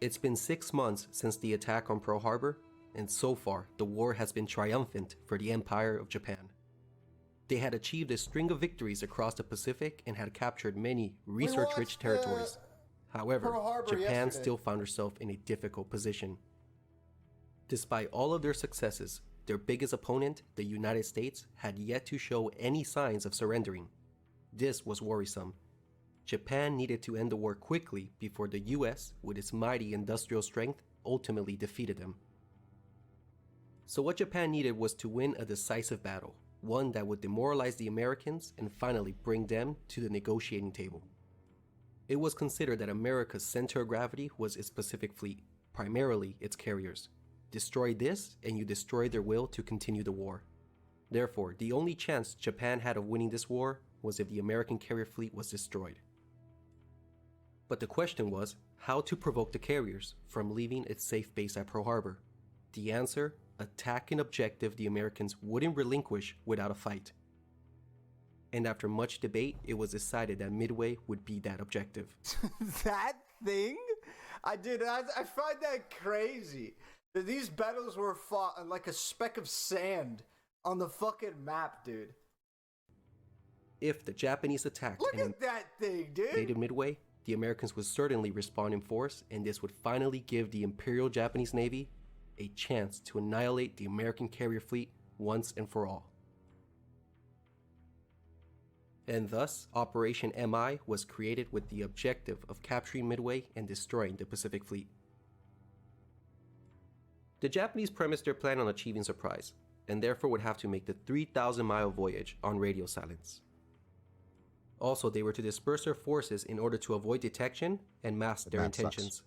It's been 6 months since the attack on Pearl Harbor, and so far the war has been triumphant for the Empire of Japan. They had achieved a string of victories across the Pacific and had captured many resource-rich territories. However, Japan still found herself in a difficult position. Despite all of their successes, their biggest opponent, the United States, had yet to show any signs of surrendering. This was worrisome. Japan needed to end the war quickly before the US, with its mighty industrial strength, ultimately defeated them. So what Japan needed was to win a decisive battle, one that would demoralize the Americans and finally bring them to the negotiating table. It was considered that America's center of gravity was its Pacific Fleet, primarily its carriers. Destroy this and you destroy their will to continue the war. Therefore, the only chance Japan had of winning this war was if the American carrier fleet was destroyed. But the question was, how to provoke the carriers from leaving its safe base at Pearl Harbor? The answer, attack an objective the Americans wouldn't relinquish without a fight. And after much debate, it was decided that Midway would be that objective. That thing? I find that crazy. That these battles were fought like a speck of sand on the fucking map, dude. If the Japanese attacked Look at that thing, dude! Invaded Midway, the Americans would certainly respond in force, and this would finally give the Imperial Japanese Navy a chance to annihilate the American carrier fleet once and for all. And thus, Operation MI was created with the objective of capturing Midway and destroying the Pacific Fleet. The Japanese premised their plan on achieving surprise, and therefore would have to make the 3,000-mile voyage on radio silence. Also, they were to disperse their forces in order to avoid detection and mask their intentions. Sucks.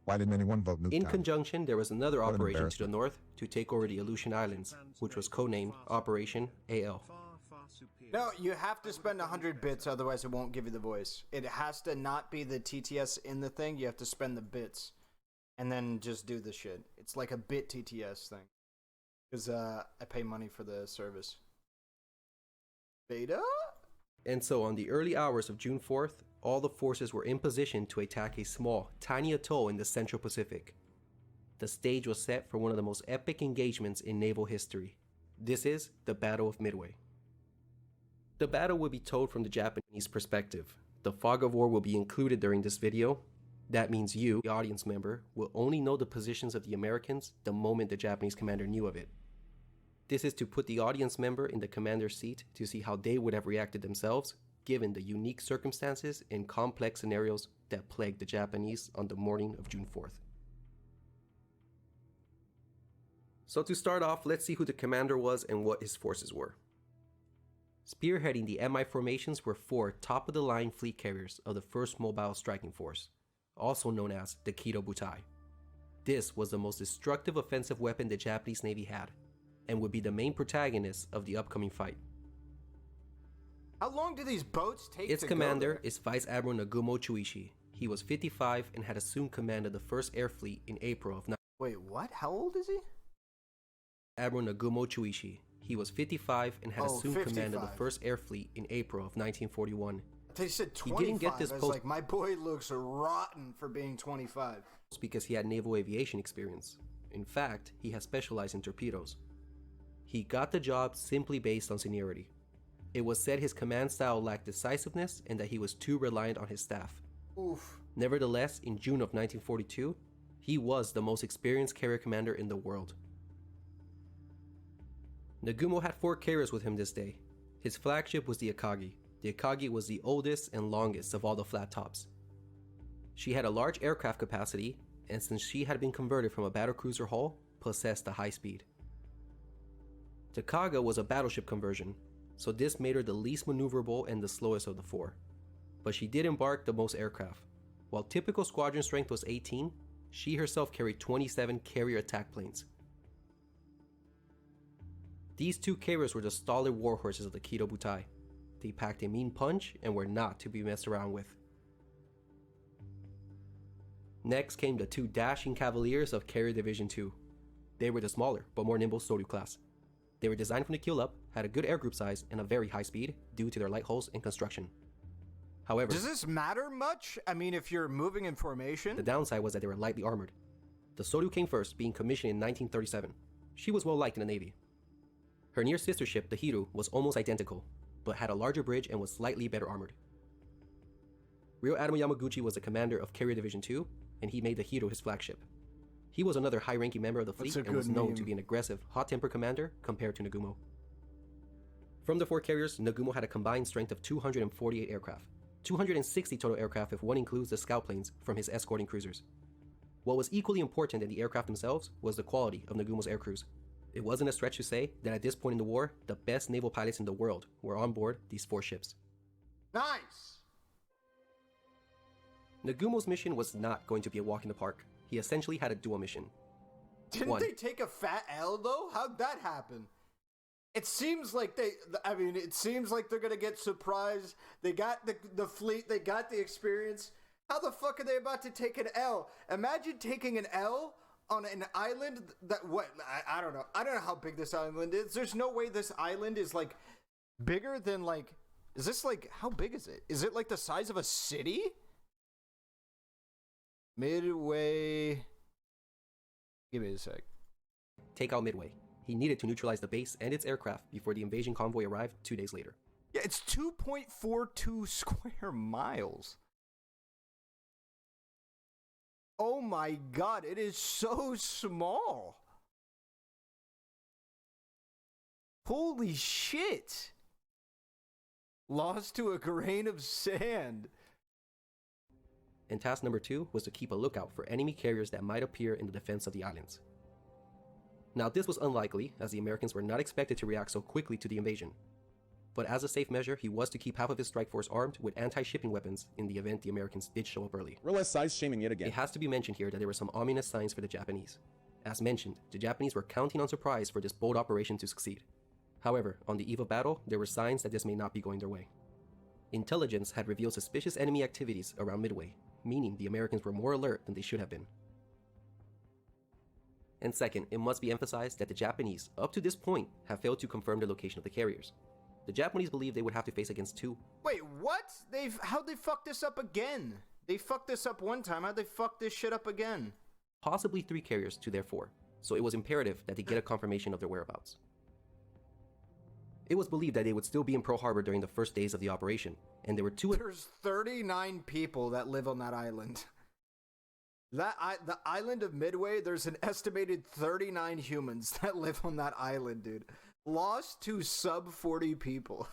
Why didn't anyone vote Nuketown? In conjunction, there was another operation to the north to take over the Aleutian Islands, which was codenamed Operation AL. No, you have to spend 100 bits, otherwise it won't give you the voice. It has to not be the TTS in the thing, you have to spend the bits. And then just do the shit. It's like a bit TTS thing. Because I pay money for the service. Beta? And so on the early hours of June 4th, all the forces were in position to attack a small, tiny atoll in the Central Pacific. The stage was set for one of the most epic engagements in naval history. This is the Battle of Midway. The battle will be told from the Japanese perspective. The fog of war will be included during this video. That means you, the audience member, will only know the positions of the Americans the moment the Japanese commander knew of it. This is to put the audience member in the commander's seat to see how they would have reacted themselves, given the unique circumstances and complex scenarios that plagued the Japanese on the morning of June 4th. So to start off, let's see who the commander was and what his forces were. Spearheading the MI formations were 4 top-of-the-line fleet carriers of the 1st Mobile Striking Force, also known as the Kido Butai. This was the most destructive offensive weapon the Japanese Navy had, and would be the main protagonist of the upcoming fight. How long do these boats take Its to commander go there? is Vice Admiral Nagumo Chuishi. He was 55 and had assumed command of the 1st Air Fleet in April of... Wait, what? How old is he? Admiral Nagumo Chuishi. He was 55 and had assumed command of the 1st Air Fleet in April of 1941. They said 25. He didn't get this I was post like, my boy looks rotten for being 25. because he had naval aviation experience. In fact, he has specialized in torpedoes. He got the job simply based on seniority. It was said his command style lacked decisiveness and that he was too reliant on his staff. Oof. Nevertheless, in June of 1942, he was the most experienced carrier commander in the world. Nagumo had 4 carriers with him this day. His flagship was the Akagi. The Akagi was the oldest and longest of all the flat tops. She had a large aircraft capacity, and since she had been converted from a battlecruiser hull, possessed a high speed. Takaga was a battleship conversion, so this made her the least maneuverable and the slowest of the 4. But she did embark the most aircraft. While typical squadron strength was 18, she herself carried 27 carrier attack planes. These 2 carriers were the stolid warhorses of the Kido Butai. They packed a mean punch and were not to be messed around with. Next came the 2 dashing Cavaliers of Carrier Division 2. They were the smaller but more nimble Soryu class. They were designed from the keel up, had a good air group size, and a very high speed due to their light hulls and construction. However, Does this matter much? I mean, if you're moving in formation? the downside was that they were lightly armored. The Soryu came first, being commissioned in 1937. She was well liked in the Navy. Her near sister ship, the Hiru, was almost identical, but had a larger bridge and was slightly better armored. Rear Admiral Yamaguchi was the commander of Carrier Division 2, and he made the Hiru his flagship. He was another high-ranking member of the fleet That's a and was good known name. to be an aggressive, hot-tempered commander compared to Nagumo. From the 4 carriers, Nagumo had a combined strength of 248 aircraft, 260 total aircraft if one includes the scout planes from his escorting cruisers. What was equally important than the aircraft themselves was the quality of Nagumo's aircrews. It wasn't a stretch to say that at this point in the war, the best naval pilots in the world were on board these 4 ships. Nice! Nagumo's mission was not going to be a walk in the park. He essentially had a dual mission. Didn't 1. they take a fat L, though? How'd that happen? It seems like it seems like they're gonna get surprised. They got the fleet, they got the experience. How the fuck are they about to take an L? Imagine taking an L on an island that, I don't know. I don't know how big this island is. There's no way this island is, like, bigger than, like, is this, like, how big is it? Is it, like, the size of a city? Midway. Give me a sec. Take out Midway. He needed to neutralize the base and its aircraft before the invasion convoy arrived 2 days later. Yeah, it's 2.42 square miles. Oh my god, it is so small. Holy shit. Lost to a grain of sand. And task number 2 was to keep a lookout for enemy carriers that might appear in the defense of the islands. Now, this was unlikely, as the Americans were not expected to react so quickly to the invasion. But as a safe measure, he was to keep half of his strike force armed with anti-shipping weapons in the event the Americans did show up early. Realize size shaming yet again. It has to be mentioned here that there were some ominous signs for the Japanese. As mentioned, the Japanese were counting on surprise for this bold operation to succeed. However, on the eve of battle, there were signs that this may not be going their way. Intelligence had revealed suspicious enemy activities around Midway, meaning the Americans were more alert than they should have been. And second, it must be emphasized that the Japanese, up to this point, have failed to confirm the location of the carriers. The Japanese believed they would have to face against 2. Wait, what? How'd they fuck this up again? They fucked this up one time, how'd they fuck this shit up again? Possibly 3 carriers to their 4, so it was imperative that they get a confirmation of their whereabouts. It was believed that they would still be in Pearl Harbor during the first days of the operation, and there were 2... There's 39 people that live on that island. The island of Midway, there's an estimated 39 humans that live on that island, dude. Lost to sub 40 people.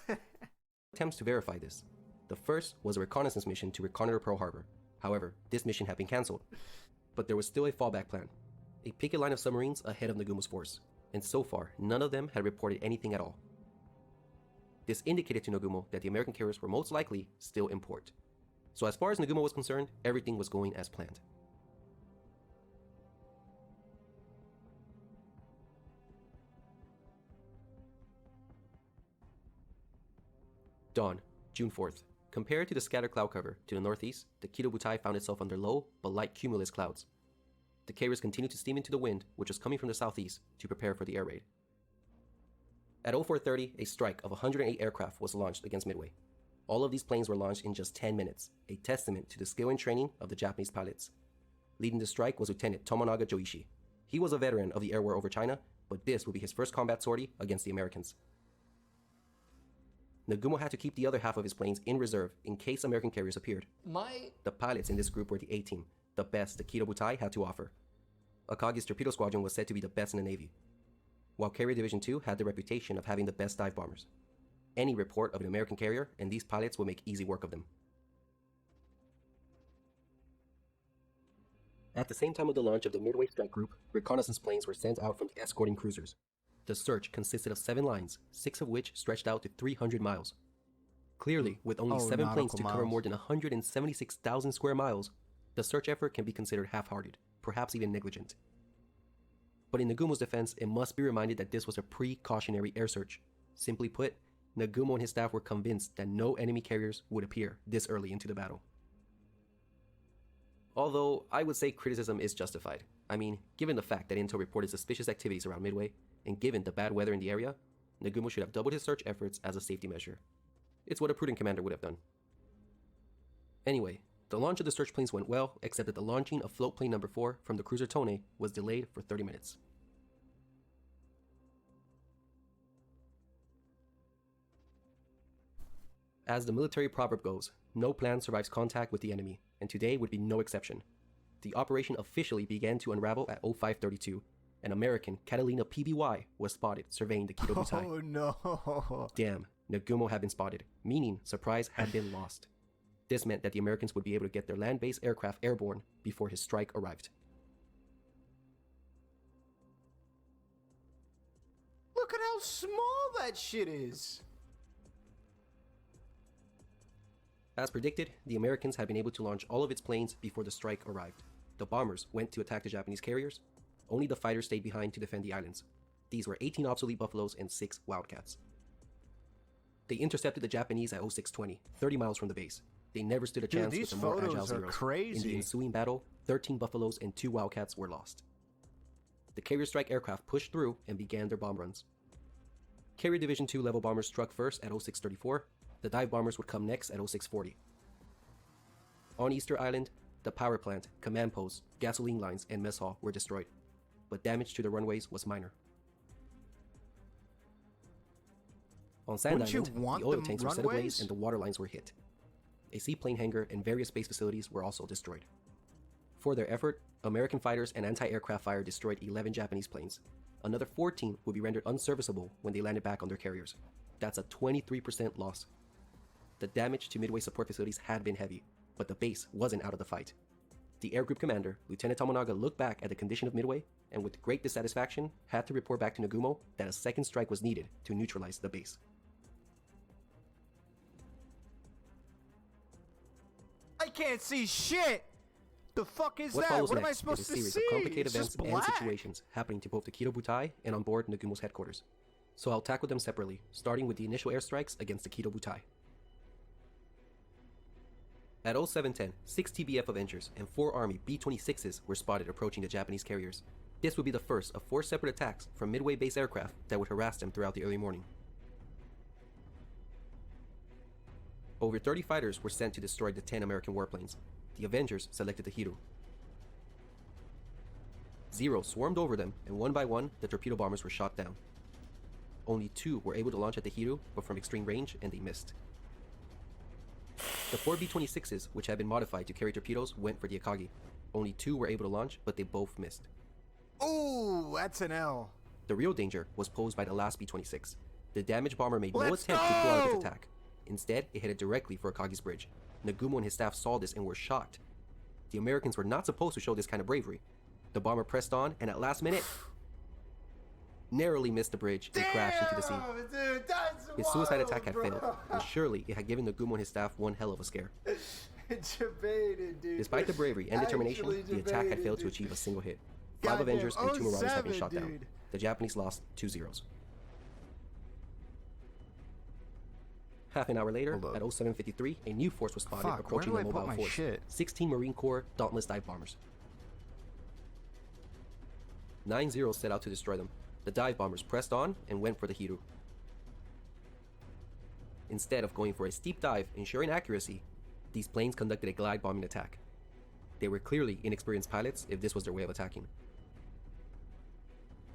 attempts to verify this. The first was a reconnaissance mission to reconnoiter Pearl Harbor. However, this mission had been cancelled. But there was still a fallback plan. A picket line of submarines ahead of Nagumo's force, and so far, none of them had reported anything at all. This indicated to Nagumo that the American carriers were most likely still in port. So as far as Nagumo was concerned, everything was going as planned. Dawn, June 4th. Compared to the scattered cloud cover to the northeast, the Kido Butai found itself under low but light cumulus clouds. The carriers continued to steam into the wind, which was coming from the southeast, to prepare for the air raid. At 0430, a strike of 108 aircraft was launched against Midway. All of these planes were launched in just 10 minutes, a testament to the skill and training of the Japanese pilots. Leading the strike was Lieutenant Tomonaga Joichi. He was a veteran of the air war over China, but this would be his first combat sortie against the Americans. Nagumo had to keep the other half of his planes in reserve in case American carriers appeared. The pilots in this group were the A-Team, the best the Kido Butai had to offer. Akagi's torpedo squadron was said to be the best in the Navy, while Carrier Division 2 had the reputation of having the best dive bombers. Any report of an American carrier, and these pilots would make easy work of them. At the same time of the launch of the Midway strike group, reconnaissance planes were sent out from the escorting cruisers. The search consisted of 7 lines, 6 of which stretched out to 300 miles. Clearly, with only 7 planes to cover more than 176,000 square miles, the search effort can be considered half-hearted, perhaps even negligent. But in Nagumo's defense, it must be reminded that this was a precautionary air search. Simply put, Nagumo and his staff were convinced that no enemy carriers would appear this early into the battle. Although, I would say criticism is justified. I mean, given the fact that Intel reported suspicious activities around Midway, and given the bad weather in the area, Nagumo should have doubled his search efforts as a safety measure. It's what a prudent commander would have done. Anyway, the launch of the search planes went well, except that the launching of float plane number 4 from the cruiser Tone was delayed for 30 minutes. As the military proverb goes, no plan survives contact with the enemy, and today would be no exception. The operation officially began to unravel at 0532. An American, Catalina PBY, was spotted surveying the Kido Butai. Oh no. Damn, Nagumo had been spotted, meaning surprise had been lost. This meant that the Americans would be able to get their land-based aircraft airborne before his strike arrived. Look at how small that shit is. As predicted, the Americans had been able to launch all of its planes before the strike arrived. The bombers went to attack the Japanese carriers. Only the fighters stayed behind to defend the islands. These were 18 obsolete Buffaloes and 6 Wildcats. They intercepted the Japanese at 0620, 30 miles from the base. They never stood a chance with the more agile Zeros. In crazy. the ensuing battle, 13 Buffaloes and 2 Wildcats were lost. The carrier strike aircraft pushed through and began their bomb runs. Carrier Division 2 level bombers struck first at 0634. The dive bombers would come next at 0640. On Easter Island, the power plant, command posts, gasoline lines, and mess hall were destroyed, but damage to the runways was minor. On Sand Wouldn't you Island, want the oil them tanks were set runways? ablaze and the water lines were hit. A seaplane hangar and various base facilities were also destroyed. For their effort, American fighters and anti-aircraft fire destroyed 11 Japanese planes. Another 14 would be rendered unserviceable when they landed back on their carriers. That's a 23% loss. The damage to Midway support facilities had been heavy, but the base wasn't out of the fight. The air group commander, Lieutenant Tomonaga, looked back at the condition of Midway and with great dissatisfaction had to report back to Nagumo that a second strike was needed to neutralize the base. I can't see shit. The fuck is What that? follows What am I next supposed is a to series see? of complicated It's events just and black. situations happening to both the Kido Butai and on board Nagumo's headquarters. So I'll tackle them separately, starting with the initial airstrikes against the Kido Butai. At 0710, 6 TBF Avengers and 4 Army B-26s were spotted approaching the Japanese carriers. This would be the first of 4 separate attacks from Midway-based aircraft that would harass them throughout the early morning. Over 30 fighters were sent to destroy the 10 American warplanes. The Avengers selected the Hiru. Zero swarmed over them, and one by one, the torpedo bombers were shot down. Only 2 were able to launch at the Hiru, but from extreme range, and they missed. The 4 B-26s, which had been modified to carry torpedoes, went for the Akagi. Only 2 were able to launch, but they both missed. Ooh, that's an L. The real danger was posed by the last B-26. The damaged bomber made no Let's attempt to pull out of go! its attack. Instead, it headed directly for Akagi's bridge. Nagumo and his staff saw this and were shocked. The Americans were not supposed to show this kind of bravery. The bomber pressed on, and at last minute, narrowly missed the bridge and crashed into the sea. Dude, that's His suicide attack had wild, failed, bro. and surely it had given Nagumo and his staff one hell of a scare. Debated, dude. Despite the bravery and determination, Actually the attack had debated, failed to dude. achieve a single hit. 5 Goddamn, Avengers and 2 Marauders had been 07, shot down. dude. The Japanese lost 2 zeros. Half an hour later, Hold up. at 0753, a new force was spotted Fuck, approaching where the do I put mobile my force. shit? 16 Marine Corps Dauntless dive bombers. 9 Zeros set out to destroy them. The dive bombers pressed on and went for the Hiru. Instead of going for a steep dive, ensuring accuracy, these planes conducted a glide bombing attack. They were clearly inexperienced pilots if this was their way of attacking.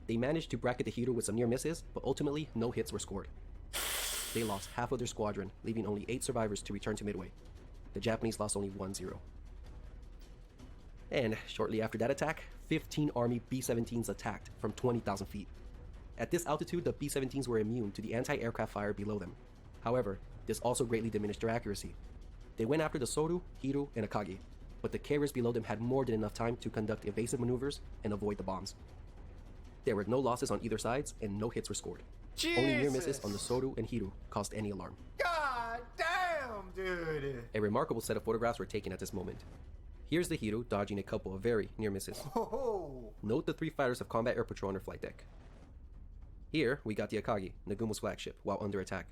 They managed to bracket the Hiru with some near misses, but ultimately no hits were scored. They lost half of their squadron, leaving only 8 survivors to return to Midway. The Japanese lost only 1 0. And shortly after that attack, 15 Army B-17s attacked from 20,000 feet. At this altitude, the B-17s were immune to the anti-aircraft fire below them. However, this also greatly diminished their accuracy. They went after the Soru, Hiru, and Akagi, but the carriers below them had more than enough time to conduct evasive maneuvers and avoid the bombs. There were no losses on either sides, and no hits were scored. Only near misses on the Soru and Hiru caused any alarm. God damn, dude. A remarkable set of photographs were taken at this moment. Here's the Hiru dodging a couple of very near misses. Oh. Note the 3 fighters of combat air patrol on their flight deck. Here, we got the Akagi, Nagumo's flagship, while under attack.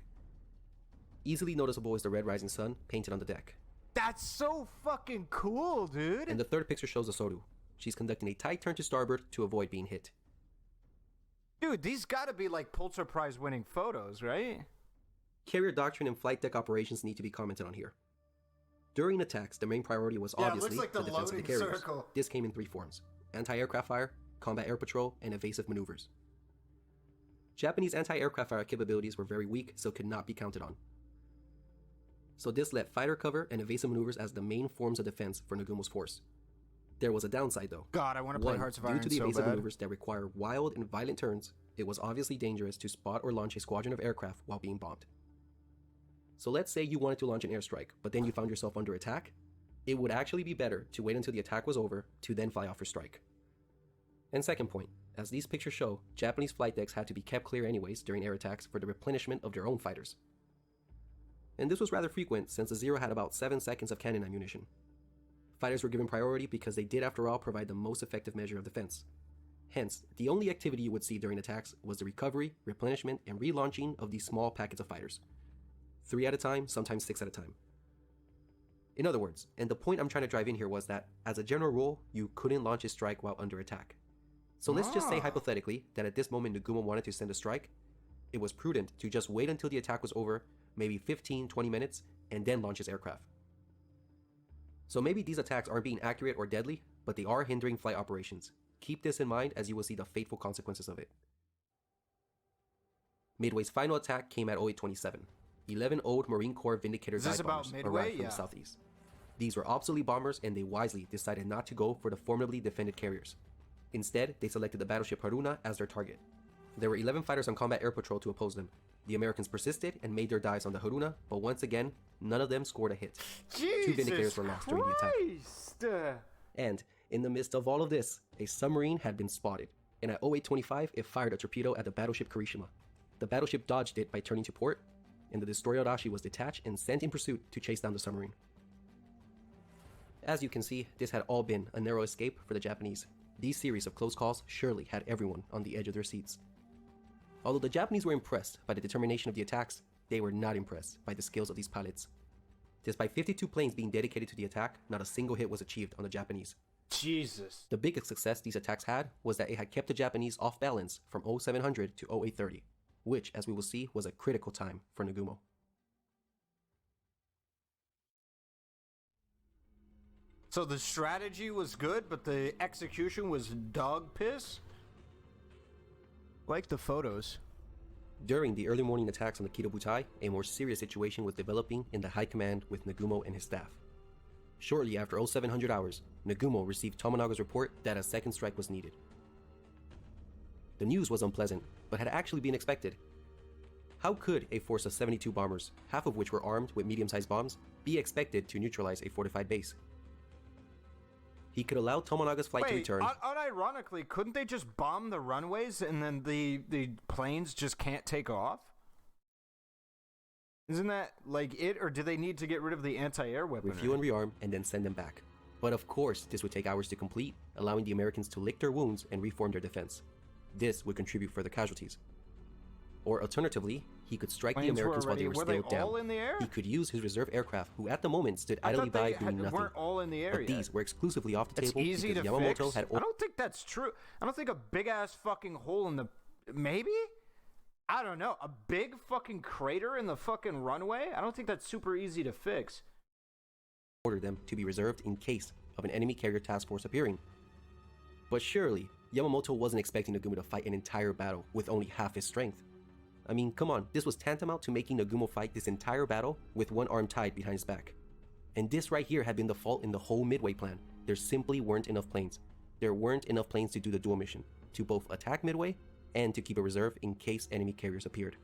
Easily noticeable is the red rising sun painted on the deck. That's so fucking cool, dude. And the third picture shows the Soru. She's conducting a tight turn to starboard to avoid being hit. Dude, these gotta be like Pulitzer Prize winning photos, right? Carrier doctrine and flight deck operations need to be commented on here. During attacks, the main priority was Yeah, it obviously looks like the defense of the loading carriers. circle. This came in three forms: anti-aircraft fire, combat air patrol, and evasive maneuvers. Japanese anti-aircraft fire capabilities were very weak, so could not be counted on. So this left fighter cover and evasive maneuvers as the main forms of defense for Nagumo's force. There was a downside though. God, I want to play One, Hearts of due Iron to the so evasive bad. maneuvers that require wild and violent turns, it was obviously dangerous to spot or launch a squadron of aircraft while being bombed. So let's say you wanted to launch an airstrike, but then you found yourself under attack. It would actually be better to wait until the attack was over to then fly off for strike. And second point, as these pictures show, Japanese flight decks had to be kept clear anyways during air attacks for the replenishment of their own fighters. And this was rather frequent since the Zero had about 7 seconds of cannon ammunition. Fighters were given priority because they did after all provide the most effective measure of defense. Hence, the only activity you would see during attacks was the recovery, replenishment, and relaunching of these small packets of fighters. 3 at a time, sometimes 6 at a time. In other words, and the point I'm trying to drive in here was that, as a general rule, you couldn't launch a strike while under attack. So let's just say hypothetically that at this moment Nagumo wanted to send a strike. It was prudent to just wait until the attack was over, maybe 15-20 minutes, and then launch his aircraft. So maybe these attacks aren't being accurate or deadly, but they are hindering flight operations. Keep this in mind as you will see the fateful consequences of it. Midway's final attack came at 0827. 11 old Marine Corps Vindicator Is this dive about bombers Midway? arrived from Yeah. the southeast. These were obsolete bombers and they wisely decided not to go for the formidably defended carriers. Instead, they selected the battleship Haruna as their target. There were 11 fighters on combat air patrol to oppose them. The Americans persisted and made their dives on the Haruna, but once again, none of them scored a hit. Jesus Vindicators were lost during the attack. Christ. And, in the midst of all of this, a submarine had been spotted, and at 0825 it fired a torpedo at the battleship Kirishima. The battleship dodged it by turning to port, and the destroyer Adachi was detached and sent in pursuit to chase down the submarine. As you can see, this had all been a narrow escape for the Japanese. These series of close calls surely had everyone on the edge of their seats. Although the Japanese were impressed by the determination of the attacks, they were not impressed by the skills of these pilots. Despite 52 planes being dedicated to the attack, not a single hit was achieved on the Japanese. Jesus. The biggest success these attacks had was that it had kept the Japanese off balance from 0700 to 0830, which, as we will see, was a critical time for Nagumo. So the strategy was good, but the execution was dog piss? Like the photos. During the early morning attacks on the Kido Butai, a more serious situation was developing in the high command with Nagumo and his staff. Shortly after 0700 hours, Nagumo received Tomonaga's report that a second strike was needed. The news was unpleasant, but had actually been expected. How could a force of 72 bombers, half of which were armed with medium-sized bombs, be expected to neutralize a fortified base? He could allow Tomonaga's flight to return. Unironically, couldn't they just bomb the runways and then the planes just can't take off? Isn't that like it, or do they need to get rid of the anti-air weaponry? Refuel and rearm, and then send them back. But of course, this would take hours to complete, allowing the Americans to lick their wounds and reform their defense. This would contribute further casualties. Or alternatively, he could strike the Planes were Americans while they already- were were they still down. all in the air? He could use his reserve aircraft, who at the moment stood I idly thought they by doing nothing. weren't all in the air But yet. these were exclusively off the It's table easy to because Yamamoto fix. had I don't think that's true. I don't think a big ass fucking hole in the maybe. I don't know. A big fucking crater in the fucking runway. I don't think that's super easy to fix. ordered them to be reserved in case of an enemy carrier task force appearing. But surely, Yamamoto wasn't expecting Nagumo to fight an entire battle with only half his strength. I mean, come on, this was tantamount to making Nagumo fight this entire battle with one arm tied behind his back. And this right here had been the fault in the whole Midway plan. There simply weren't enough planes. There weren't enough planes to do the dual mission, to both attack Midway and to keep a reserve in case enemy carriers appeared.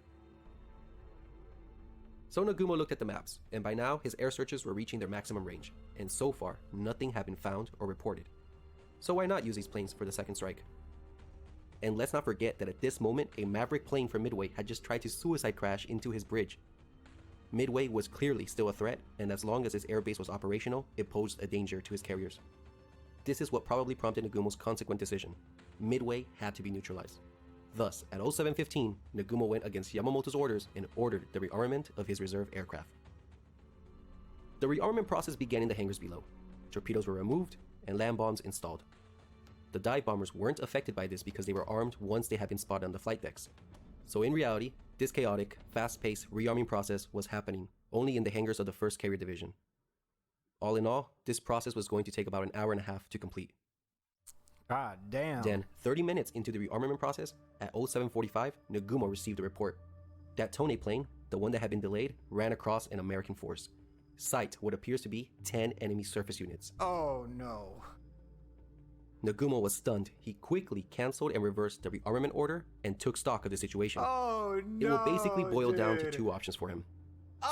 So Nagumo looked at the maps, and by now his air searches were reaching their maximum range, and so far, nothing had been found or reported. So why not use these planes for the second strike? And let's not forget that at this moment, a Maverick plane from Midway had just tried to suicide crash into his bridge. Midway was clearly still a threat, and as long as his airbase was operational, it posed a danger to his carriers. This is what probably prompted Nagumo's consequent decision. Midway had to be neutralized. Thus, at 0715, Nagumo went against Yamamoto's orders and ordered the rearmament of his reserve aircraft. The rearmament process began in the hangars below. Torpedoes were removed and land bombs installed. The dive bombers weren't affected by this because they were armed once they had been spotted on the flight decks. So in reality, this chaotic, fast-paced rearming process was happening only in the hangars of the 1st Carrier Division. All in all, this process was going to take about an hour and a half to complete. God damn. Then, 30 minutes into the rearmament process, at 0745, Nagumo received a report. That Tone plane, the one that had been delayed, ran across an American force. Sight what appears to be 10 enemy surface units. Oh no. Nagumo was stunned. He quickly canceled and reversed the rearmament order and took stock of the situation. Oh no. It will basically boil down to two options for him.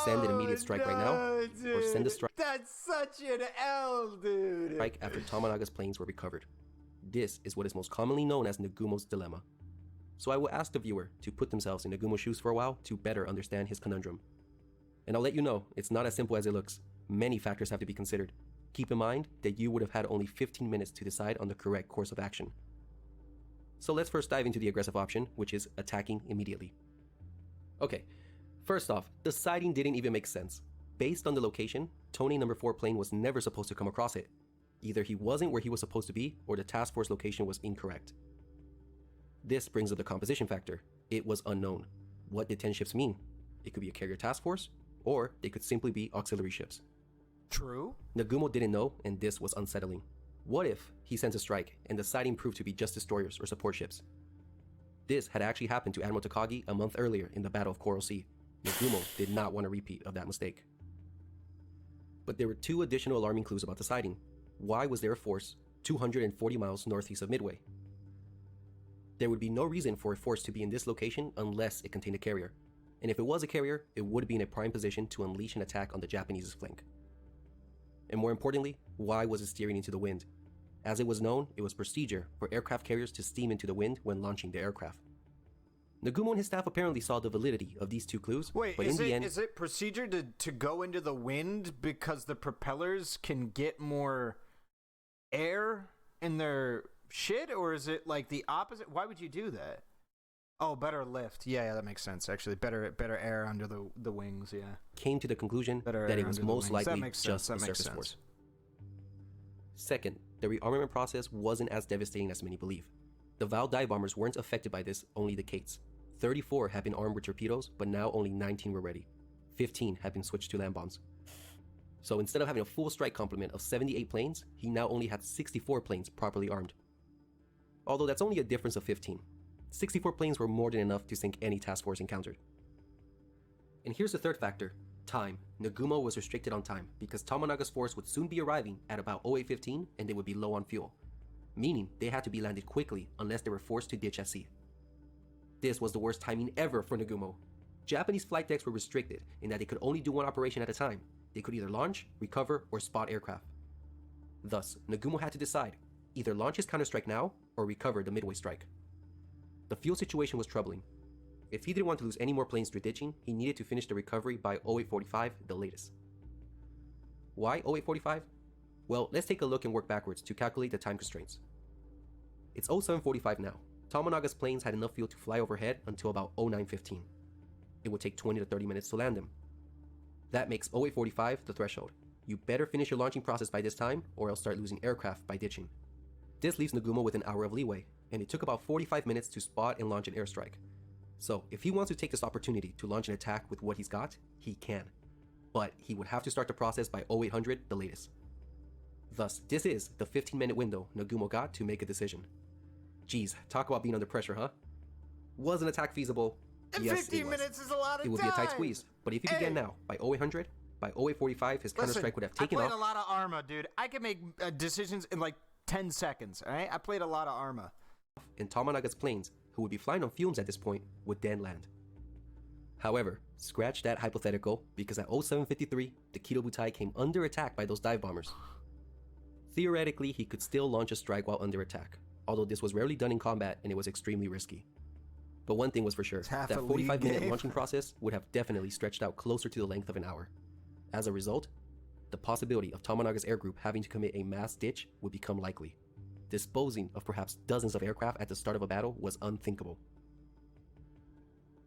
Send an immediate strike right now, or send a strike That's such an L, dude. after Tomonaga's planes were recovered. This is what is most commonly known as Nagumo's dilemma. So I will ask the viewer to put themselves in Nagumo's shoes for a while to better understand his conundrum. And I'll let you know, it's not as simple as it looks. Many factors have to be considered. Keep in mind that you would have had only 15 minutes to decide on the correct course of action. So let's first dive into the aggressive option, which is attacking immediately. Okay, first off, the sighting didn't even make sense. Based on the location, Tony number 4 plane was never supposed to come across it. Either he wasn't where he was supposed to be, or the task force location was incorrect. This brings up the composition factor. It was unknown. What did 10 ships mean? It could be a carrier task force, or they could simply be auxiliary ships. True. Nagumo didn't know, and this was unsettling. What if he sends a strike, and the sighting proved to be just destroyers or support ships? This had actually happened to Admiral Takagi a month earlier in the Battle of Coral Sea. Nagumo did not want a repeat of that mistake. But there were two additional alarming clues about the sighting. Why was there a force 240 miles northeast of Midway? There would be no reason for a force to be in this location unless it contained a carrier. And if it was a carrier, it would be in a prime position to unleash an attack on the Japanese's flank. And more importantly, why was it steering into the wind? As it was known, it was procedure for aircraft carriers to steam into the wind when launching their aircraft. Nagumo and his staff apparently saw the validity of these two clues, Wait, but is in the end, it procedure to go into the wind because the propellers can get more air in their shit, or is it like the opposite? Why would you do that? Oh, better lift. Yeah, that makes sense. Actually, better air under the wings. Yeah. came to the conclusion Better that air it was under the most wings. That likely makes just sense. a That makes surface sense. force. Second, the rearmament process wasn't as devastating as many believe. The Val dive bombers weren't affected by this, only the Kates. 34 had been armed with torpedoes, but now only 19 were ready. 15 had been switched to land bombs. So instead of having a full strike complement of 78 planes, he now only had 64 planes properly armed. Although that's only a difference of 15. 64 planes were more than enough to sink any task force encountered. And here's the third factor, time. Nagumo was restricted on time because Tomonaga's force would soon be arriving at about 0815 and they would be low on fuel, meaning they had to be landed quickly unless they were forced to ditch at sea. This was the worst timing ever for Nagumo. Japanese flight decks were restricted in that they could only do one operation at a time. They could either launch, recover, or spot aircraft. Thus, Nagumo had to decide, either launch his counterstrike now or recover the Midway strike. The fuel situation was troubling. If he didn't want to lose any more planes through ditching, he needed to finish the recovery by 0845, the latest. Why 0845? Well, let's take a look and work backwards to calculate the time constraints. It's 0745 now. Tomonaga's planes had enough fuel to fly overhead until about 0915. It would take 20 to 30 minutes to land them. That makes 0845 the threshold. You better finish your launching process by this time, or else start losing aircraft by ditching. This leaves Nagumo with an hour of leeway, and it took about 45 minutes to spot and launch an airstrike. So, if he wants to take this opportunity to launch an attack with what he's got, he can. But he would have to start the process by 0800, the latest. Thus, this is the 15-minute window Nagumo got to make a decision. Geez, talk about being under pressure, huh? Was an attack feasible? And Yes, 15 it was. minutes is a lot of time. It would be a tight squeeze, but if he began now, by 0800, by 0845, his counterstrike would have taken I played off. a lot of Arma, dude. I can make decisions in like 10 seconds, all right? I played a lot of Arma. And Tomonaga's planes, who would be flying on fumes at this point, would then land. However, scratch that hypothetical, because at 0753, the Kido Butai came under attack by those dive bombers. Theoretically, he could still launch a strike while under attack, although this was rarely done in combat and it was extremely risky. But one thing was for sure, half that a league 45-minute game. launching process would have definitely stretched out closer to the length of an hour. As a result, the possibility of Tomonaga's air group having to commit a mass ditch would become likely. Disposing of perhaps dozens of aircraft at the start of a battle was unthinkable.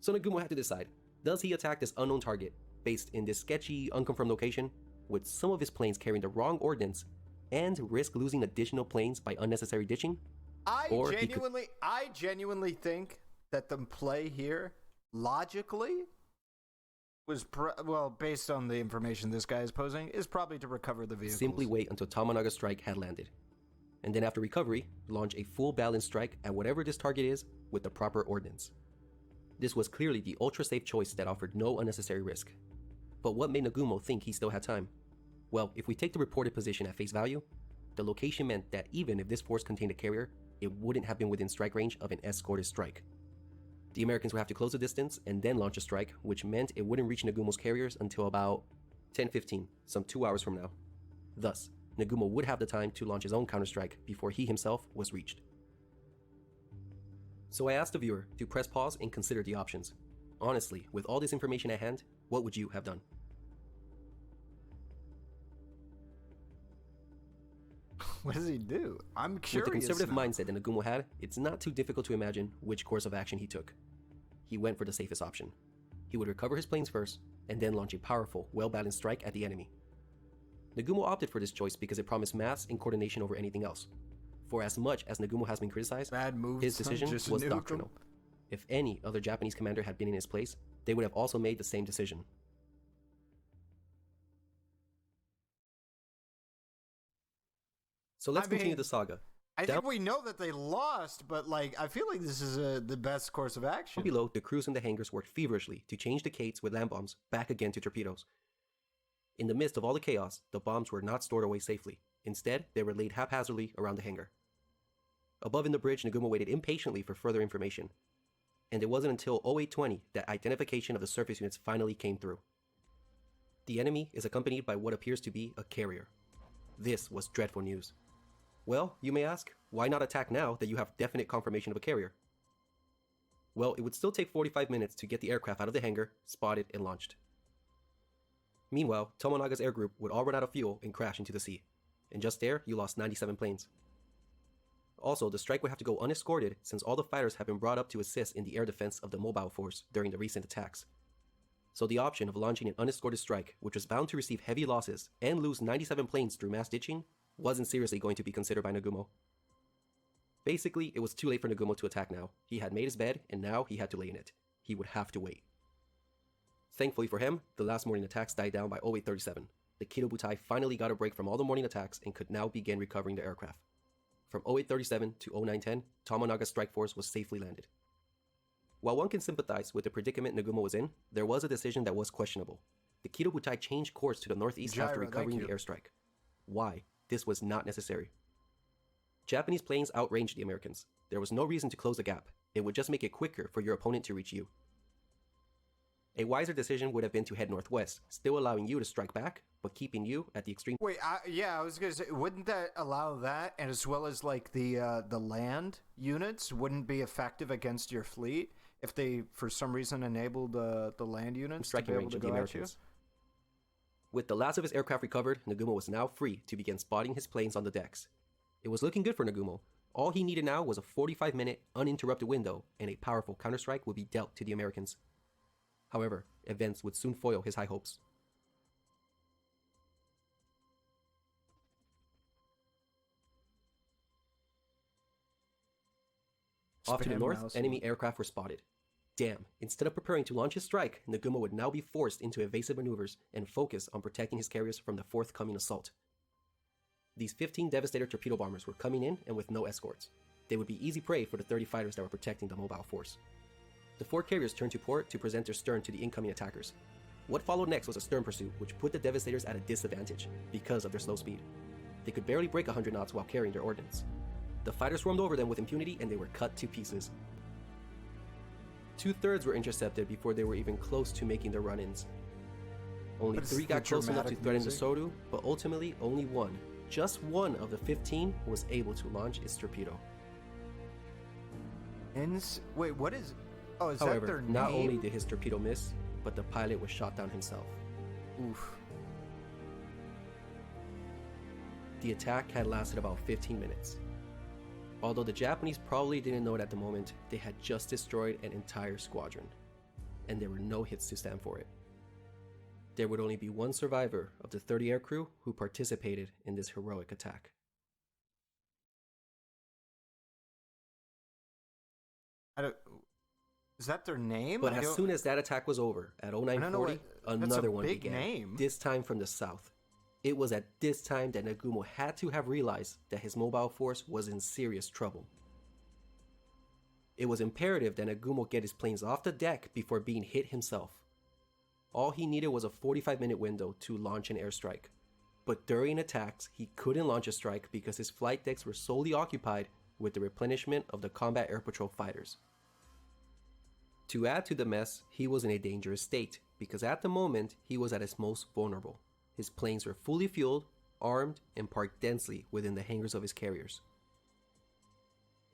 So Nagumo had to decide, does he attack this unknown target, based in this sketchy, unconfirmed location, with some of his planes carrying the wrong ordnance, and risk losing additional planes by unnecessary ditching? I Or he could- genuinely think that the play here, logically, well, based on the information this guy is posing, is probably to recover the vehicles. Simply wait until Tomonaga's strike had landed. And then after recovery, launch a full balanced strike at whatever this target is with the proper ordnance. This was clearly the ultra-safe choice that offered no unnecessary risk. But what made Nagumo think he still had time? Well, if we take the reported position at face value, the location meant that even if this force contained a carrier, it wouldn't have been within strike range of an escorted strike. The Americans would have to close the distance and then launch a strike, which meant it wouldn't reach Nagumo's carriers until about 10:15, some 2 hours from now. Thus, Nagumo would have the time to launch his own counterstrike before he himself was reached. So I asked the viewer to press pause and consider the options. Honestly, with all this information at hand, what would you have done? What does he do? I'm curious. With the conservative now. mindset that Nagumo had, it's not too difficult to imagine which course of action he took. He went for the safest option. He would recover his planes first, and then launch a powerful, well-balanced strike at the enemy. Nagumo opted for this choice because it promised mass and coordination over anything else. For as much as Nagumo has been criticized, Bad moves, his decision just was nuke 'em. doctrinal. If any other Japanese commander had been in his place, they would have also made the same decision. So let's continue the saga. I Down think we know that they lost, but like I feel like this is the best course of action. below, the crews in the hangars worked feverishly to change the Kates with land bombs back again to torpedoes. In the midst of all the chaos, the bombs were not stored away safely. Instead, they were laid haphazardly around the hangar. Above in the bridge, Nagumo waited impatiently for further information. And it wasn't until 0820 that identification of the surface units finally came through. The enemy is accompanied by what appears to be a carrier. This was dreadful news. Well, you may ask, why not attack now that you have definite confirmation of a carrier? Well, it would still take 45 minutes to get the aircraft out of the hangar, spotted, and launched. Meanwhile, Tomonaga's air group would all run out of fuel and crash into the sea. And just there, you lost 97 planes. Also, the strike would have to go unescorted since all the fighters had been brought up to assist in the air defense of the mobile force during the recent attacks. So the option of launching an unescorted strike, which was bound to receive heavy losses and lose 97 planes through mass ditching, wasn't seriously going to be considered by Nagumo. Basically, it was too late for Nagumo to attack now. He had made his bed, and now he had to lay in it. He would have to wait. Thankfully for him, the last morning attacks died down by 0837. The Kido Butai finally got a break from all the morning attacks and could now begin recovering the aircraft. From 0837 to 0910, Tomonaga's strike force was safely landed. While one can sympathize with the predicament Nagumo was in, there was a decision that was questionable. The Kido Butai changed course to the northeast after Gyro, recovering the thank you. airstrike. Why? This was not necessary. Japanese planes outranged the Americans. There was no reason to close the gap. It would just make it quicker for your opponent to reach you. A wiser decision would have been to head northwest, still allowing you to strike back, but keeping you at the extreme. Wait, I was gonna say, wouldn't that allow that, and as well as like the land units wouldn't be effective against your fleet if they for some reason enabled the land units to striking be able range to of the go at you? Americans. With the last of his aircraft recovered, Nagumo was now free to begin spotting his planes on the decks. It was looking good for Nagumo. All he needed now was a 45-minute uninterrupted window, and a powerful counterstrike would be dealt to the Americans. However, events would soon foil his high hopes. Off to the Spam north, mouse. enemy aircraft were spotted. Damn, instead of preparing to launch his strike, Nagumo would now be forced into evasive maneuvers and focus on protecting his carriers from the forthcoming assault. These 15 Devastator torpedo bombers were coming in and with no escorts. They would be easy prey for the 30 fighters that were protecting the mobile force. The 4 carriers turned to port to present their stern to the incoming attackers. What followed next was a stern pursuit, which put the Devastators at a disadvantage because of their slow speed. They could barely break 100 knots while carrying their ordnance. The fighters swarmed over them with impunity and they were cut to pieces. 2/3 were intercepted before they were even close to making their run-ins. Only But it's 3 got the close enough to dramatic threaten the music. Soru, but ultimately only one, just one of the 15 was able to launch its torpedo. Wait, what is? Oh, is However, that their not name? only did his torpedo miss, but the pilot was shot down himself. Oof. The attack had lasted about 15 minutes. Although the Japanese probably didn't know it at the moment, they had just destroyed an entire squadron, and there were no hits to stand for it. There would only be one survivor of the 30 aircrew who participated in this heroic attack. I don't. Is that their name? But as soon as that attack was over, at I don't know 0940, that's another a one big began, name. this time from the south. It was at this time that Nagumo had to have realized that his mobile force was in serious trouble. It was imperative that Nagumo get his planes off the deck before being hit himself. All he needed was a 45-minute window to launch an airstrike. But during attacks, he couldn't launch a strike because his flight decks were solely occupied with the replenishment of the combat air patrol fighters. To add to the mess, he was in a dangerous state because at the moment he was at his most vulnerable. His planes were fully fueled, armed, and parked densely within the hangars of his carriers.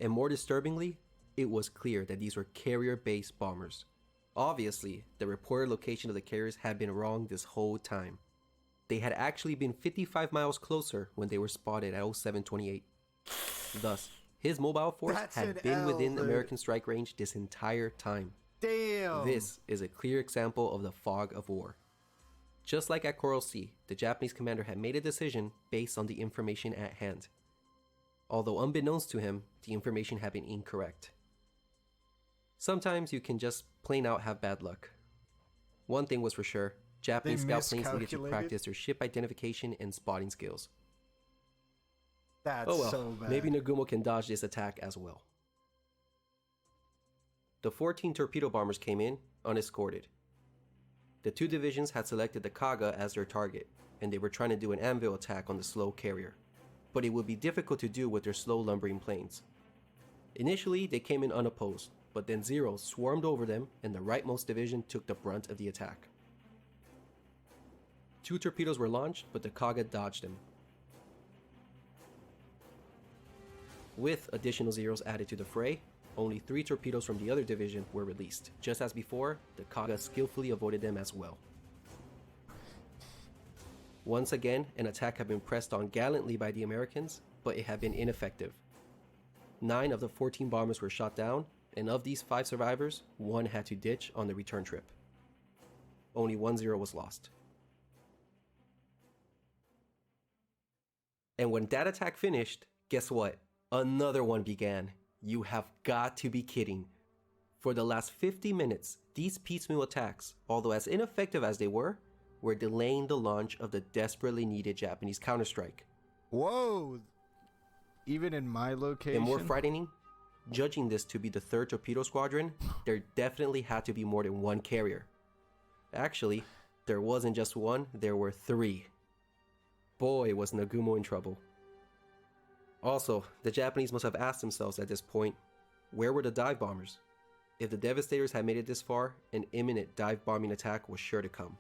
And more disturbingly, it was clear that these were carrier-based bombers. Obviously, the reported location of the carriers had been wrong this whole time. They had actually been 55 miles closer when they were spotted at 0728. Thus, his mobile force had been within American strike range this entire time. Damn! This is a clear example of the fog of war. Just like at Coral Sea, the Japanese commander had made a decision based on the information at hand. Although unbeknownst to him, the information had been incorrect. Sometimes you can just plain out have bad luck. One thing was for sure, Japanese scout planes needed to practice their ship identification and spotting skills. That's Oh well, so bad. maybe Nagumo can dodge this attack as well. The 14 torpedo bombers came in, unescorted. The two divisions had selected the Kaga as their target, and they were trying to do an anvil attack on the slow carrier. But it would be difficult to do with their slow lumbering planes. Initially, they came in unopposed, but then Zeros swarmed over them and the rightmost division took the brunt of the attack. 2 torpedoes were launched, but the Kaga dodged them. With additional Zeros added to the fray, only 3 torpedoes from the other division were released. Just as before, the Kaga skillfully avoided them as well. Once again, an attack had been pressed on gallantly by the Americans, but it had been ineffective. 9 of the 14 bombers were shot down, and of these 5 survivors, 1 had to ditch on the return trip. Only 1 Zero was lost. And when that attack finished, guess what? Another one began. You have got to be kidding. For the last 50 minutes, these piecemeal attacks, although as ineffective as they were delaying the launch of the desperately needed Japanese counterstrike. Whoa! Even in my location? And more frightening, judging this to be the 3rd torpedo squadron, there definitely had to be more than 1 carrier. Actually, there wasn't just 1, there were 3. Boy, was Nagumo in trouble. Also, the Japanese must have asked themselves at this point, where were the dive bombers? If the Devastators had made it this far, an imminent dive bombing attack was sure to come.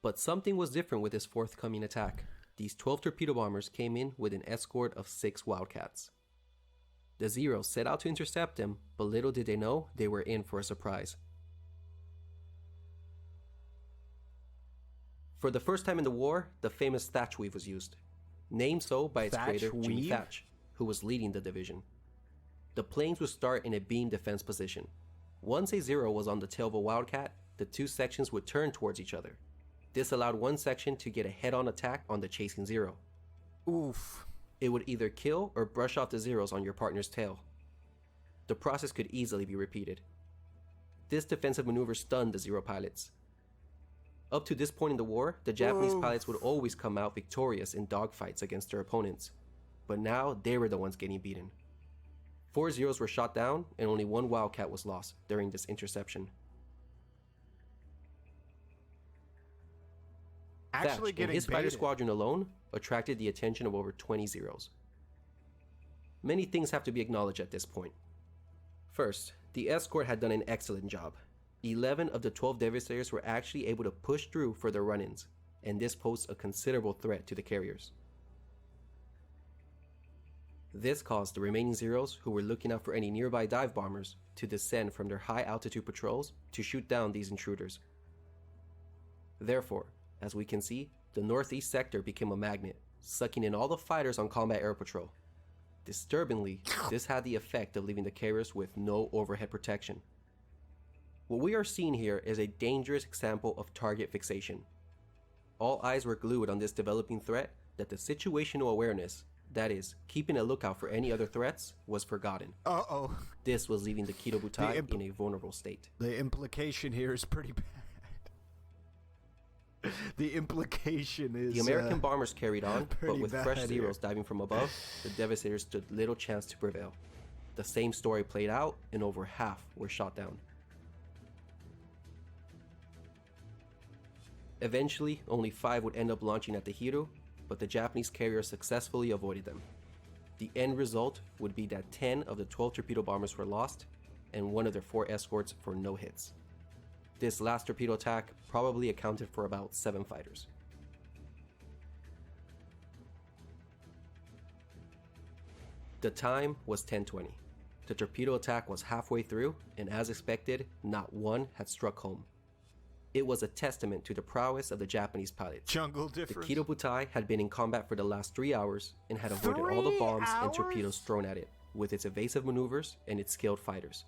But something was different with this forthcoming attack. These 12 torpedo bombers came in with an escort of 6 Wildcats. The Zeros set out to intercept them, but little did they know they were in for a surprise. For the first time in the war, the famous Thatch Weave was used, named so by its creator Jimmy Thatch, who was leading the division. The planes would start in a beam defense position. Once a Zero was on the tail of a Wildcat, the 2 sections would turn towards each other. This allowed one section to get a head-on attack on the chasing Zero. Oof. It would either kill or brush off the Zeros on your partner's tail. The process could easily be repeated. This defensive maneuver stunned the Zero pilots. Up to this point in the war, the Japanese pilots would always come out victorious in dogfights against their opponents. But now, they were the ones getting beaten. 4 Zeros were shot down, and only 1 Wildcat was lost during this interception. Actually Thatch and his fighter squadron alone attracted the attention of over 20 Zeros. Many things have to be acknowledged at this point. First, the escort had done an excellent job. 11 of the 12 Devastators were actually able to push through for their run-ins, and this posed a considerable threat to the carriers. This caused the remaining Zeros, who were looking out for any nearby dive bombers, to descend from their high-altitude patrols to shoot down these intruders. Therefore, as we can see, the northeast sector became a magnet, sucking in all the fighters on combat air patrol. Disturbingly, this had the effect of leaving the carriers with no overhead protection. What we are seeing here is a dangerous example of target fixation. All eyes were glued on this developing threat that the situational awareness, That is, keeping a lookout for any other threats was forgotten. Uh-oh. This was leaving the Kido Butai in a vulnerable state. The implication here is pretty bad. The implication is... The American bombers carried on, but with fresh bad Zeros diving from above, the Devastators stood little chance to prevail. The same story played out, and over half were shot down. Eventually, only 5 would end up launching at the Hiro, but the Japanese carrier successfully avoided them. The end result would be that 10 of the 12 torpedo bombers were lost, and one of their 4 escorts for no hits. This last torpedo attack probably accounted for about 7 fighters. The time was 10:20. The torpedo attack was halfway through, and as expected, not one had struck home. It was a testament to the prowess of the Japanese pilots. Jungle The difference. Kido Butai had been in combat for the last 3 hours and had avoided all the 3 bombs and hours? torpedoes thrown at it, with its evasive maneuvers and its skilled fighters.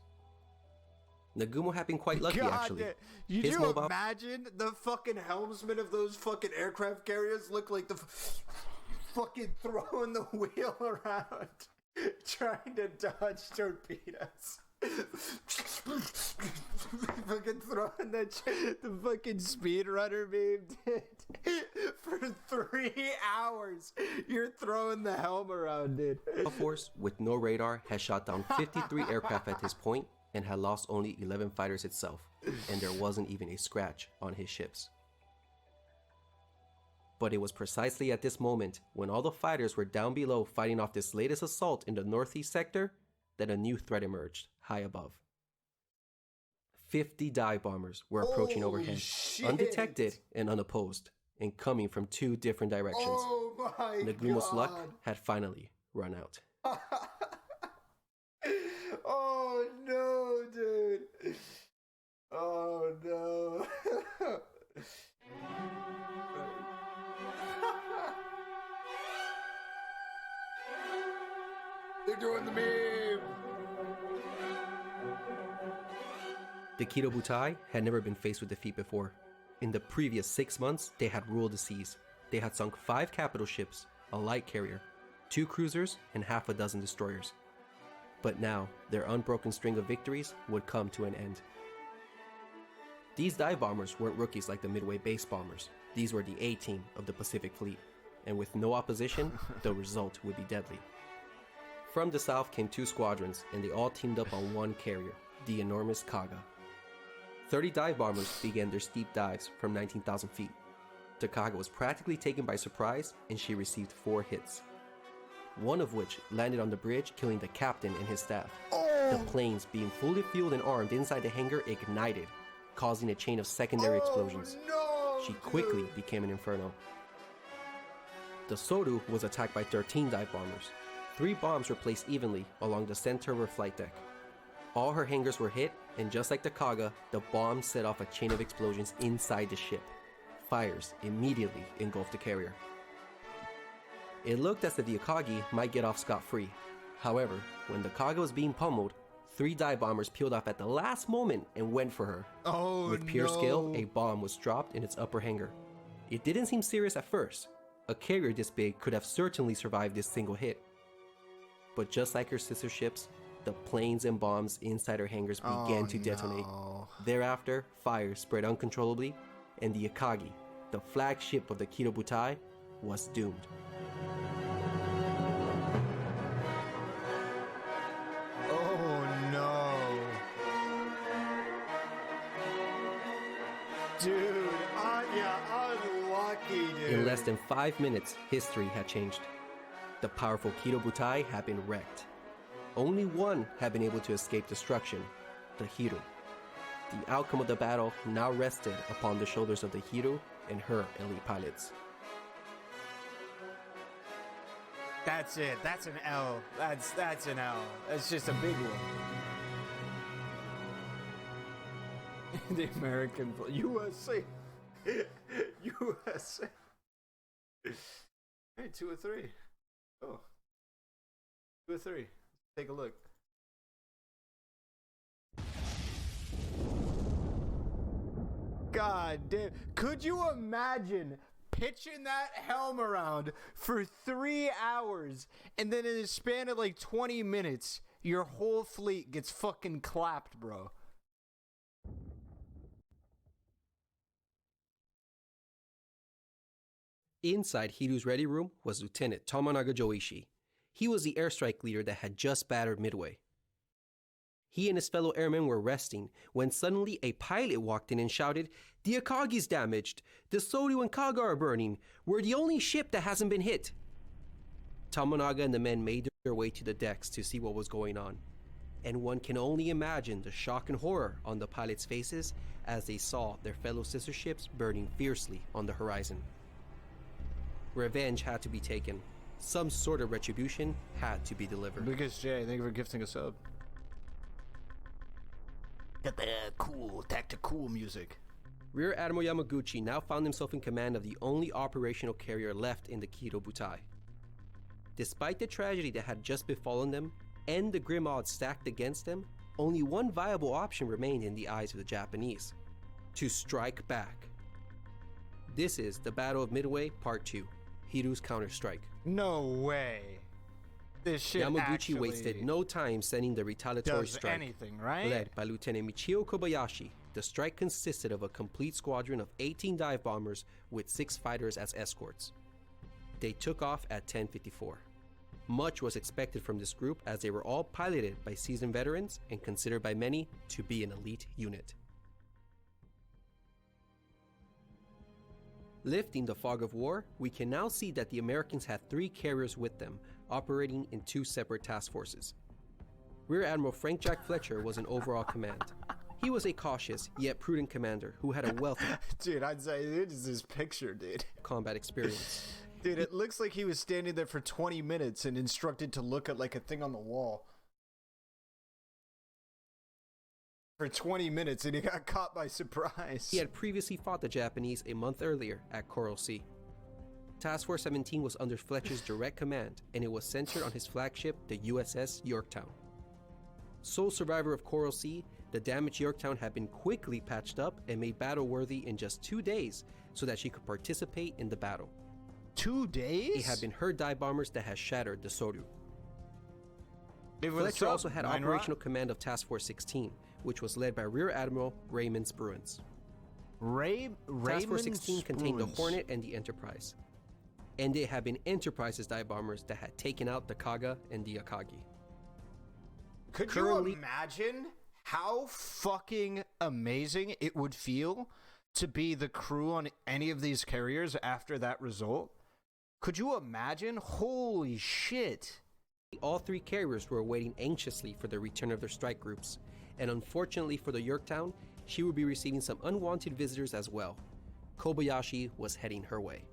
Nagumo had been quite lucky, actually. You His do mobile- imagine the fucking helmsman of those fucking aircraft carriers look like the fucking throwing the wheel around, trying to dodge torpedoes. Fucking throwing the fucking speedrunner meme, dude. For 3 hours, you're throwing the helm around, dude. Force, with no radar, had shot down 53 aircraft at this point and had lost only 11 fighters itself, and there wasn't even a scratch on his ships. But it was precisely at this moment, when all the fighters were down below fighting off this latest assault in the northeast sector, that a new threat emerged high above. 50 dive bombers were approaching Holy overhead, shit. undetected and unopposed, and coming from 2 different directions. Oh my Nagumo's god. luck had finally run out. Oh no, dude. Oh no. They're doing the meme. The Kido Butai had never been faced with defeat before. In the previous 6 months, they had ruled the seas. They had sunk 5 capital ships, a light carrier, 2 cruisers, and half a dozen destroyers. But now, their unbroken string of victories would come to an end. These dive bombers weren't rookies like the Midway base bombers. These were the A-team of the Pacific Fleet, and with no opposition, the result would be deadly. From the south came 2 squadrons, and they all teamed up on 1 carrier, the enormous Kaga. 30 dive bombers began their steep dives from 19,000 feet. The Kaga was practically taken by surprise, and she received 4 hits. One of which landed on the bridge, killing the captain and his staff. The planes, being fully fueled and armed inside the hangar, ignited, causing a chain of secondary explosions. No, She quickly became an inferno. The Soru was attacked by 13 dive bombers. 3 bombs were placed evenly along the center of her flight deck. All her hangars were hit, and just like the Kaga, the bombs set off a chain of explosions inside the ship. Fires immediately engulfed the carrier. It looked as if the Akagi might get off scot-free. However, when the Kaga was being pummeled, 3 dive bombers peeled off at the last moment and went for her. Oh, With pure no. skill, a bomb was dropped in its upper hangar. It didn't seem serious at first. A carrier this big could have certainly survived this single hit. But just like her sister ships, the planes and bombs inside her hangars began to detonate. No. Thereafter, fire spread uncontrollably, and the Akagi, the flagship of the Kido Butai, was doomed. Oh no. Dude, unlucky, dude. In less than 5 minutes, history had changed. The powerful Kido Butai had been wrecked. Only one had been able to escape destruction, the Hiro. The outcome of the battle now rested upon the shoulders of the Hiro and her elite pilots. That's it. That's an L. That's an L. That's just a big one. The American USA. USA. Hey, 2 or 3. Oh. 2 or 3. Take a look. God damn. Could you imagine pitching that helm around for 3 hours, and then in a span of like 20 minutes, your whole fleet gets fucking clapped, bro. Inside Hiru's ready room was Lieutenant Tomonaga Joichi. He was the airstrike leader that had just battered Midway. He and his fellow airmen were resting when suddenly a pilot walked in and shouted, "The Akagi's damaged! The Soryu and Kaga are burning! We're the only ship that hasn't been hit!" Tomonaga and the men made their way to the decks to see what was going on, and one can only imagine the shock and horror on the pilots' faces as they saw their fellow sister ships burning fiercely on the horizon. Revenge had to be taken. Some sort of retribution had to be delivered. Lucas J, thank you for gifting a sub. Got that cool, tactical music. Rear Admiral Yamaguchi now found himself in command of the only operational carrier left in the Kido Butai. Despite the tragedy that had just befallen them, and the grim odds stacked against them, only one viable option remained in the eyes of the Japanese: to strike back. This is the Battle of Midway Part 2, Hiru's Counterstrike. No way. This shit Yamaguchi wasted no time sending the retaliatory strike. Anything, right? Led by Lieutenant Michio Kobayashi, the strike consisted of a complete squadron of 18 dive bombers with 6 fighters as escorts. They took off at 10:54. Much was expected from this group as they were all piloted by seasoned veterans and considered by many to be an elite unit. Lifting the fog of war, we can now see that the Americans had 3 carriers with them, operating in 2 separate task forces. Rear Admiral Frank Jack Fletcher was in overall command. He was a cautious yet prudent commander who had a wealth of Dude, I'd say it is this picture, dude. combat experience. Dude, it looks like he was standing there for 20 minutes and instructed to look at like a thing on the wall. For 20 minutes and he got caught by surprise. He had previously fought the Japanese a month earlier at Coral Sea. Task Force 17 was under Fletcher's direct command, and it was centered on his flagship, the USS Yorktown. Sole survivor of Coral Sea, the damaged Yorktown had been quickly patched up and made battle-worthy in just 2 days so that she could participate in the battle. 2 days? It had been her dive bombers that had shattered the Soryu. Fletcher also had operational command of Task Force 16, which was led by Rear Admiral Raymond Spruance. Task Force 16 contained the Hornet and the Enterprise, and it had been Enterprise's dive bombers that had taken out the Kaga and the Akagi. Could you imagine how fucking amazing it would feel to be the crew on any of these carriers after that result? Could you imagine? Holy shit. All 3 carriers were waiting anxiously for the return of their strike groups, and unfortunately for the Yorktown, she would be receiving some unwanted visitors as well. Kobayashi was heading her way.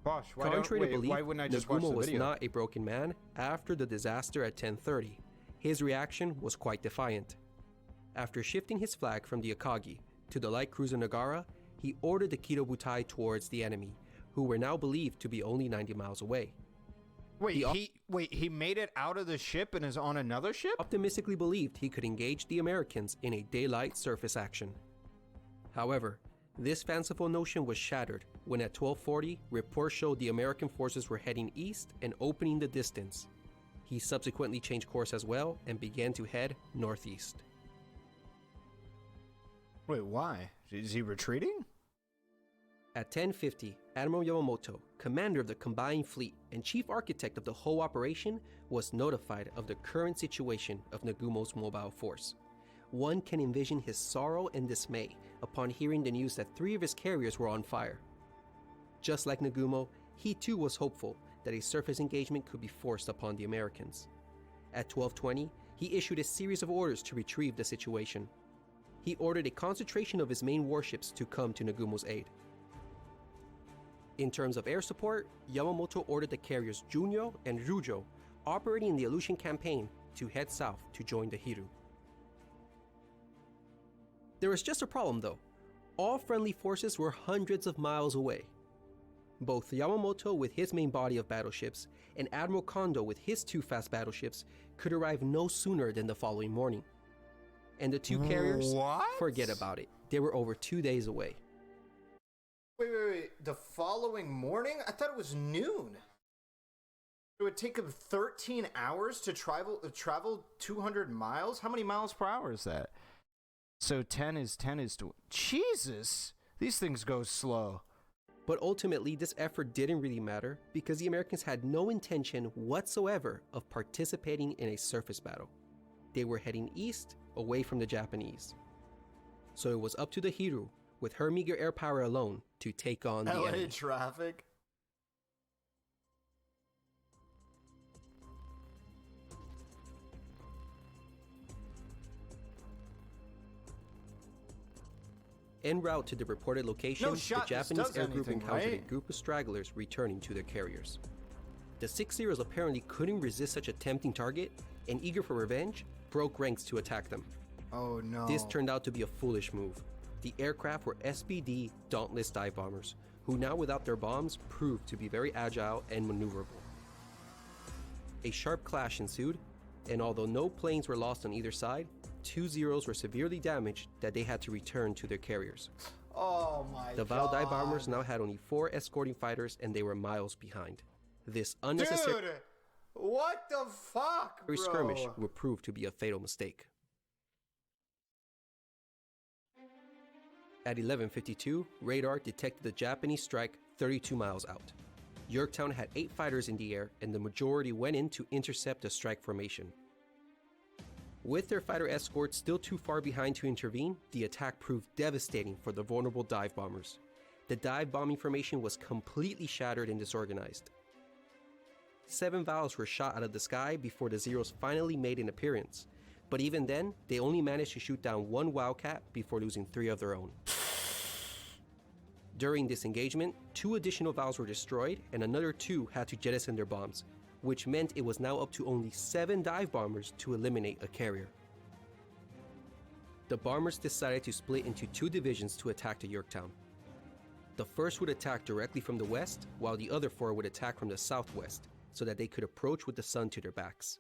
Bosh, Contrary to belief, why wouldn't I just watch the Nagumo was video? not a broken man after the disaster at 10:30. His reaction was quite defiant. After shifting his flag from the Akagi to the light cruiser Nagara, he ordered the Kido Butai towards the enemy, who were now believed to be only 90 miles away. He made it out of the ship and is on another ship? Optimistically believed he could engage the Americans in a daylight surface action. However, this fanciful notion was shattered when at 12:40, reports showed the American forces were heading east and opening the distance. He subsequently changed course as well and began to head northeast. Wait, why? Is he retreating? At 10:50, Admiral Yamamoto, commander of the combined fleet and chief architect of the whole operation, was notified of the current situation of Nagumo's mobile force. One can envision his sorrow and dismay upon hearing the news that 3 of his carriers were on fire. Just like Nagumo, he too was hopeful that a surface engagement could be forced upon the Americans. At 12:20, he issued a series of orders to retrieve the situation. He ordered a concentration of his main warships to come to Nagumo's aid. In terms of air support, Yamamoto ordered the carriers Junyo and Rujo, operating in the Aleutian campaign, to head south to join the Hiru. There was just a problem though. All friendly forces were hundreds of miles away. Both Yamamoto with his main body of battleships and Admiral Kondo with his 2 fast battleships could arrive no sooner than the following morning. And the 2 carriers, What? forget about it. They were over 2 days away. Wait. The following morning? I thought it was noon. It would take them 13 hours to travel 200 miles? How many miles per hour is that? So 10 is Jesus! These things go slow. But ultimately, this effort didn't really matter because the Americans had no intention whatsoever of participating in a surface battle. They were heading east, away from the Japanese. So it was up to the Hiru, with her meager air power alone, to take on the LA enemy. traffic. En route to the reported location, No shot the this Japanese does air group anything, encountered right? a group of stragglers returning to their carriers. The 6-0s apparently couldn't resist such a tempting target, and eager for revenge, broke ranks to attack them. Oh no. This turned out to be a foolish move. The aircraft were SBD Dauntless dive bombers, who now without their bombs proved to be very agile and maneuverable. A sharp clash ensued, and although no planes were lost on either side, 2 Zeros were severely damaged that they had to return to their carriers. Oh my god. The Val dive bombers now had only 4 escorting fighters and they were miles behind. This unnecessary Dude! What the fuck, bro? skirmish would prove to be a fatal mistake. At 11:52, radar detected the Japanese strike 32 miles out. Yorktown had 8 fighters in the air, and the majority went in to intercept the strike formation. With their fighter escorts still too far behind to intervene, the attack proved devastating for the vulnerable dive bombers. The dive bombing formation was completely shattered and disorganized. 7 Vals were shot out of the sky before the Zeros finally made an appearance, but even then, they only managed to shoot down 1 Wildcat before losing 3 of their own. During this engagement, 2 additional Vals were destroyed and another 2 had to jettison their bombs, which meant it was now up to only 7 dive bombers to eliminate a carrier. The bombers decided to split into 2 divisions to attack the Yorktown. The first would attack directly from the west, while the other 4 would attack from the southwest, so that they could approach with the sun to their backs.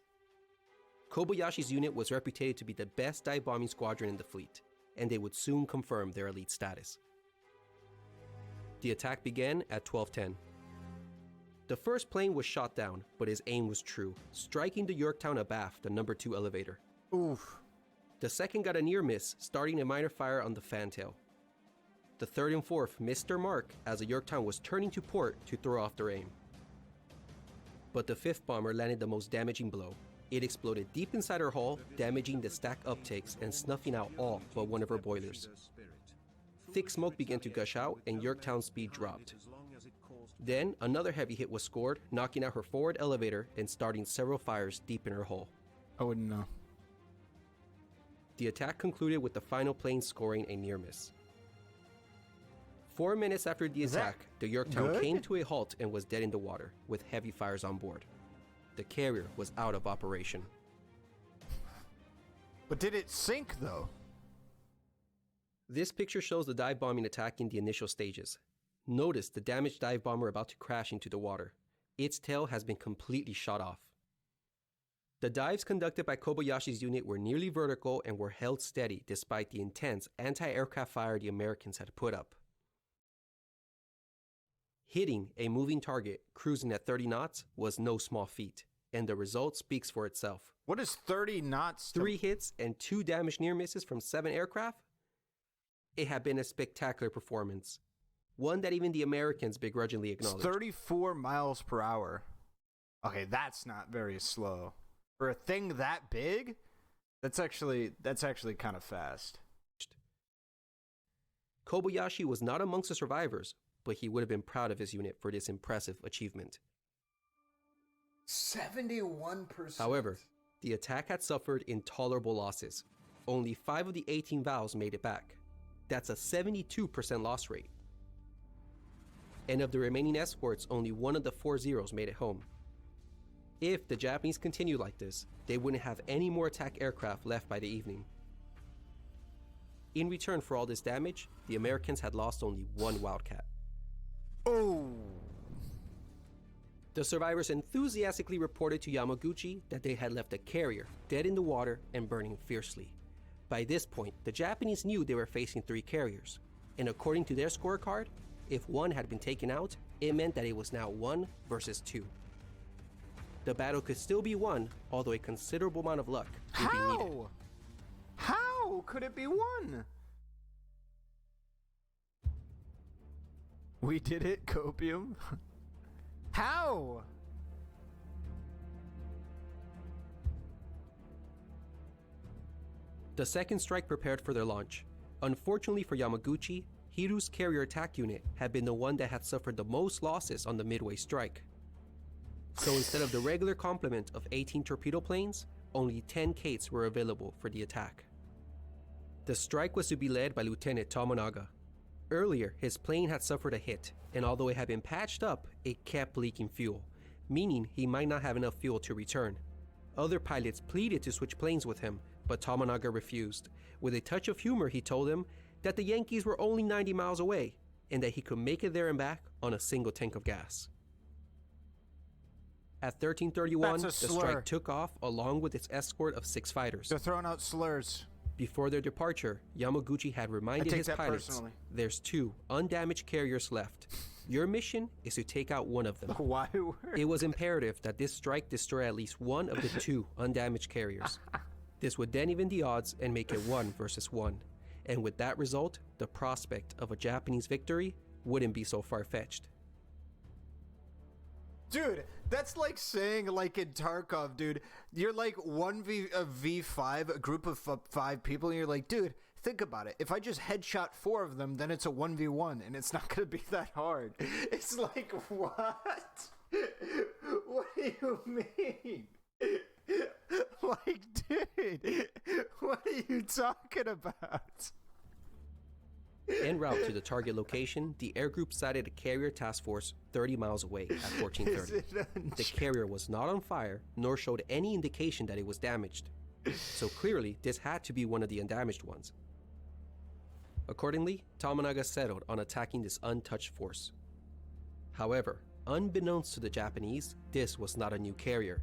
Kobayashi's unit was reputed to be the best dive bombing squadron in the fleet, and they would soon confirm their elite status. The attack began at 12:10. The first plane was shot down, but his aim was true, striking the Yorktown abaft the number 2 elevator. Oof. The second got a near miss, starting a minor fire on the fantail. The third and fourth missed their mark as the Yorktown was turning to port to throw off their aim. But the fifth bomber landed the most damaging blow. It exploded deep inside her hull, damaging the stack uptakes and snuffing out all but one of her boilers. Thick smoke began to gush out and Yorktown's speed dropped. Then, another heavy hit was scored, knocking out her forward elevator and starting several fires deep in her hull. I wouldn't know. The attack concluded with the final plane scoring a near miss. 4 minutes after the Is that attack, the Yorktown good? came to a halt and was dead in the water, with heavy fires on board. The carrier was out of operation. But did it sink, though? This picture shows the dive bombing attack in the initial stages. Notice the damaged dive bomber about to crash into the water. Its tail has been completely shot off. The dives conducted by Kobayashi's unit were nearly vertical and were held steady despite the intense anti-aircraft fire the Americans had put up. Hitting a moving target cruising at 30 knots was no small feat, and the result speaks for itself. What is 30 knots? 3 hits and 2 damaged near misses from 7 aircraft? It had been a spectacular performance, one that even the Americans begrudgingly It's acknowledged. 34 miles per hour. Okay, that's not very slow. For a thing that big, that's actually kind of fast. Kobayashi was not amongst the survivors, but he would have been proud of his unit for this impressive achievement. 71%. However, the attack had suffered intolerable losses. Only 5 of the 18 Vals made it back. That's a 72% loss rate. And of the remaining escorts, only 1 of the 4 Zeros made it home. If the Japanese continued like this, they wouldn't have any more attack aircraft left by the evening. In return for all this damage, the Americans had lost only 1 Wildcat. Oh. The survivors enthusiastically reported to Yamaguchi that they had left a carrier dead in the water and burning fiercely. By this point, the Japanese knew they were facing 3 carriers, and according to their scorecard, If one had been taken out, it meant that it was now 1 versus 2. The battle could still be won, although a considerable amount of luck would be needed. How could it be won? We did it, Copium. How? The second strike prepared for their launch. Unfortunately for Yamaguchi, Hiru's carrier attack unit had been the one that had suffered the most losses on the Midway strike. So instead of the regular complement of 18 torpedo planes, only 10 Kates were available for the attack. The strike was to be led by Lieutenant Tomonaga. Earlier, his plane had suffered a hit, and although it had been patched up, it kept leaking fuel, meaning he might not have enough fuel to return. Other pilots pleaded to switch planes with him, but Tomonaga refused. With a touch of humor, he told them that the Yankees were only 90 miles away, and that he could make it there and back on a single tank of gas. At 13:31, the strike took off along with its escort of 6 fighters. They're throwing out slurs. Before their departure, Yamaguchi had reminded his pilots, there's 2 undamaged carriers left. Your mission is to take out one of them. Why? It was imperative that this strike destroy at least one of the 2 undamaged carriers. This would then even the odds and make it 1 versus 1. And with that result, the prospect of a Japanese victory wouldn't be so far-fetched. Dude, that's like saying, like in Tarkov, dude, you're like 1v5, a group of 5 people, and you're like, dude, think about it. If I just headshot 4 of them, then it's a 1v1, and it's not going to be that hard. It's like, what? What do you mean? Like, dude, what are you talking about? En route to the target location, the air group sighted a carrier task force 30 miles away at 14:30. The carrier was not on fire, nor showed any indication that it was damaged. So clearly, this had to be one of the undamaged ones. Accordingly, Tomonaga settled on attacking this untouched force. However, unbeknownst to the Japanese, this was not a new carrier.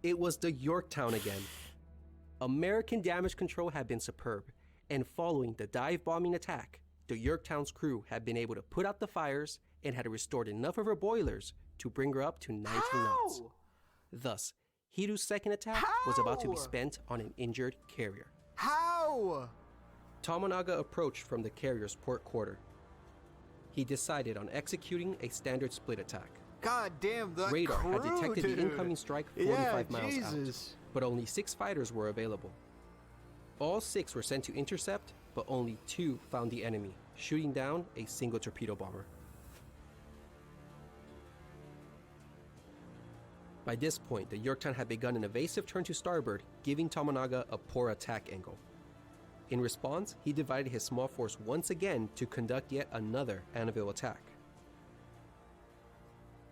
It was the Yorktown again. American damage control had been superb, and following the dive bombing attack, the Yorktown's crew had been able to put out the fires and had restored enough of her boilers to bring her up to 19 knots. Thus, Hiru's second attack was about to be spent on an injured carrier. How? Tomonaga approached from the carrier's port quarter. He decided on executing a standard split attack. God damn, the Radar crew, had detected dude. the incoming strike 45 miles out, but only 6 fighters were available. All 6 were sent to intercept, but only 2 found the enemy, shooting down a single torpedo bomber. By this point, the Yorktown had begun an evasive turn to starboard, giving Tomonaga a poor attack angle. In response, he divided his small force once again to conduct yet another anvil attack.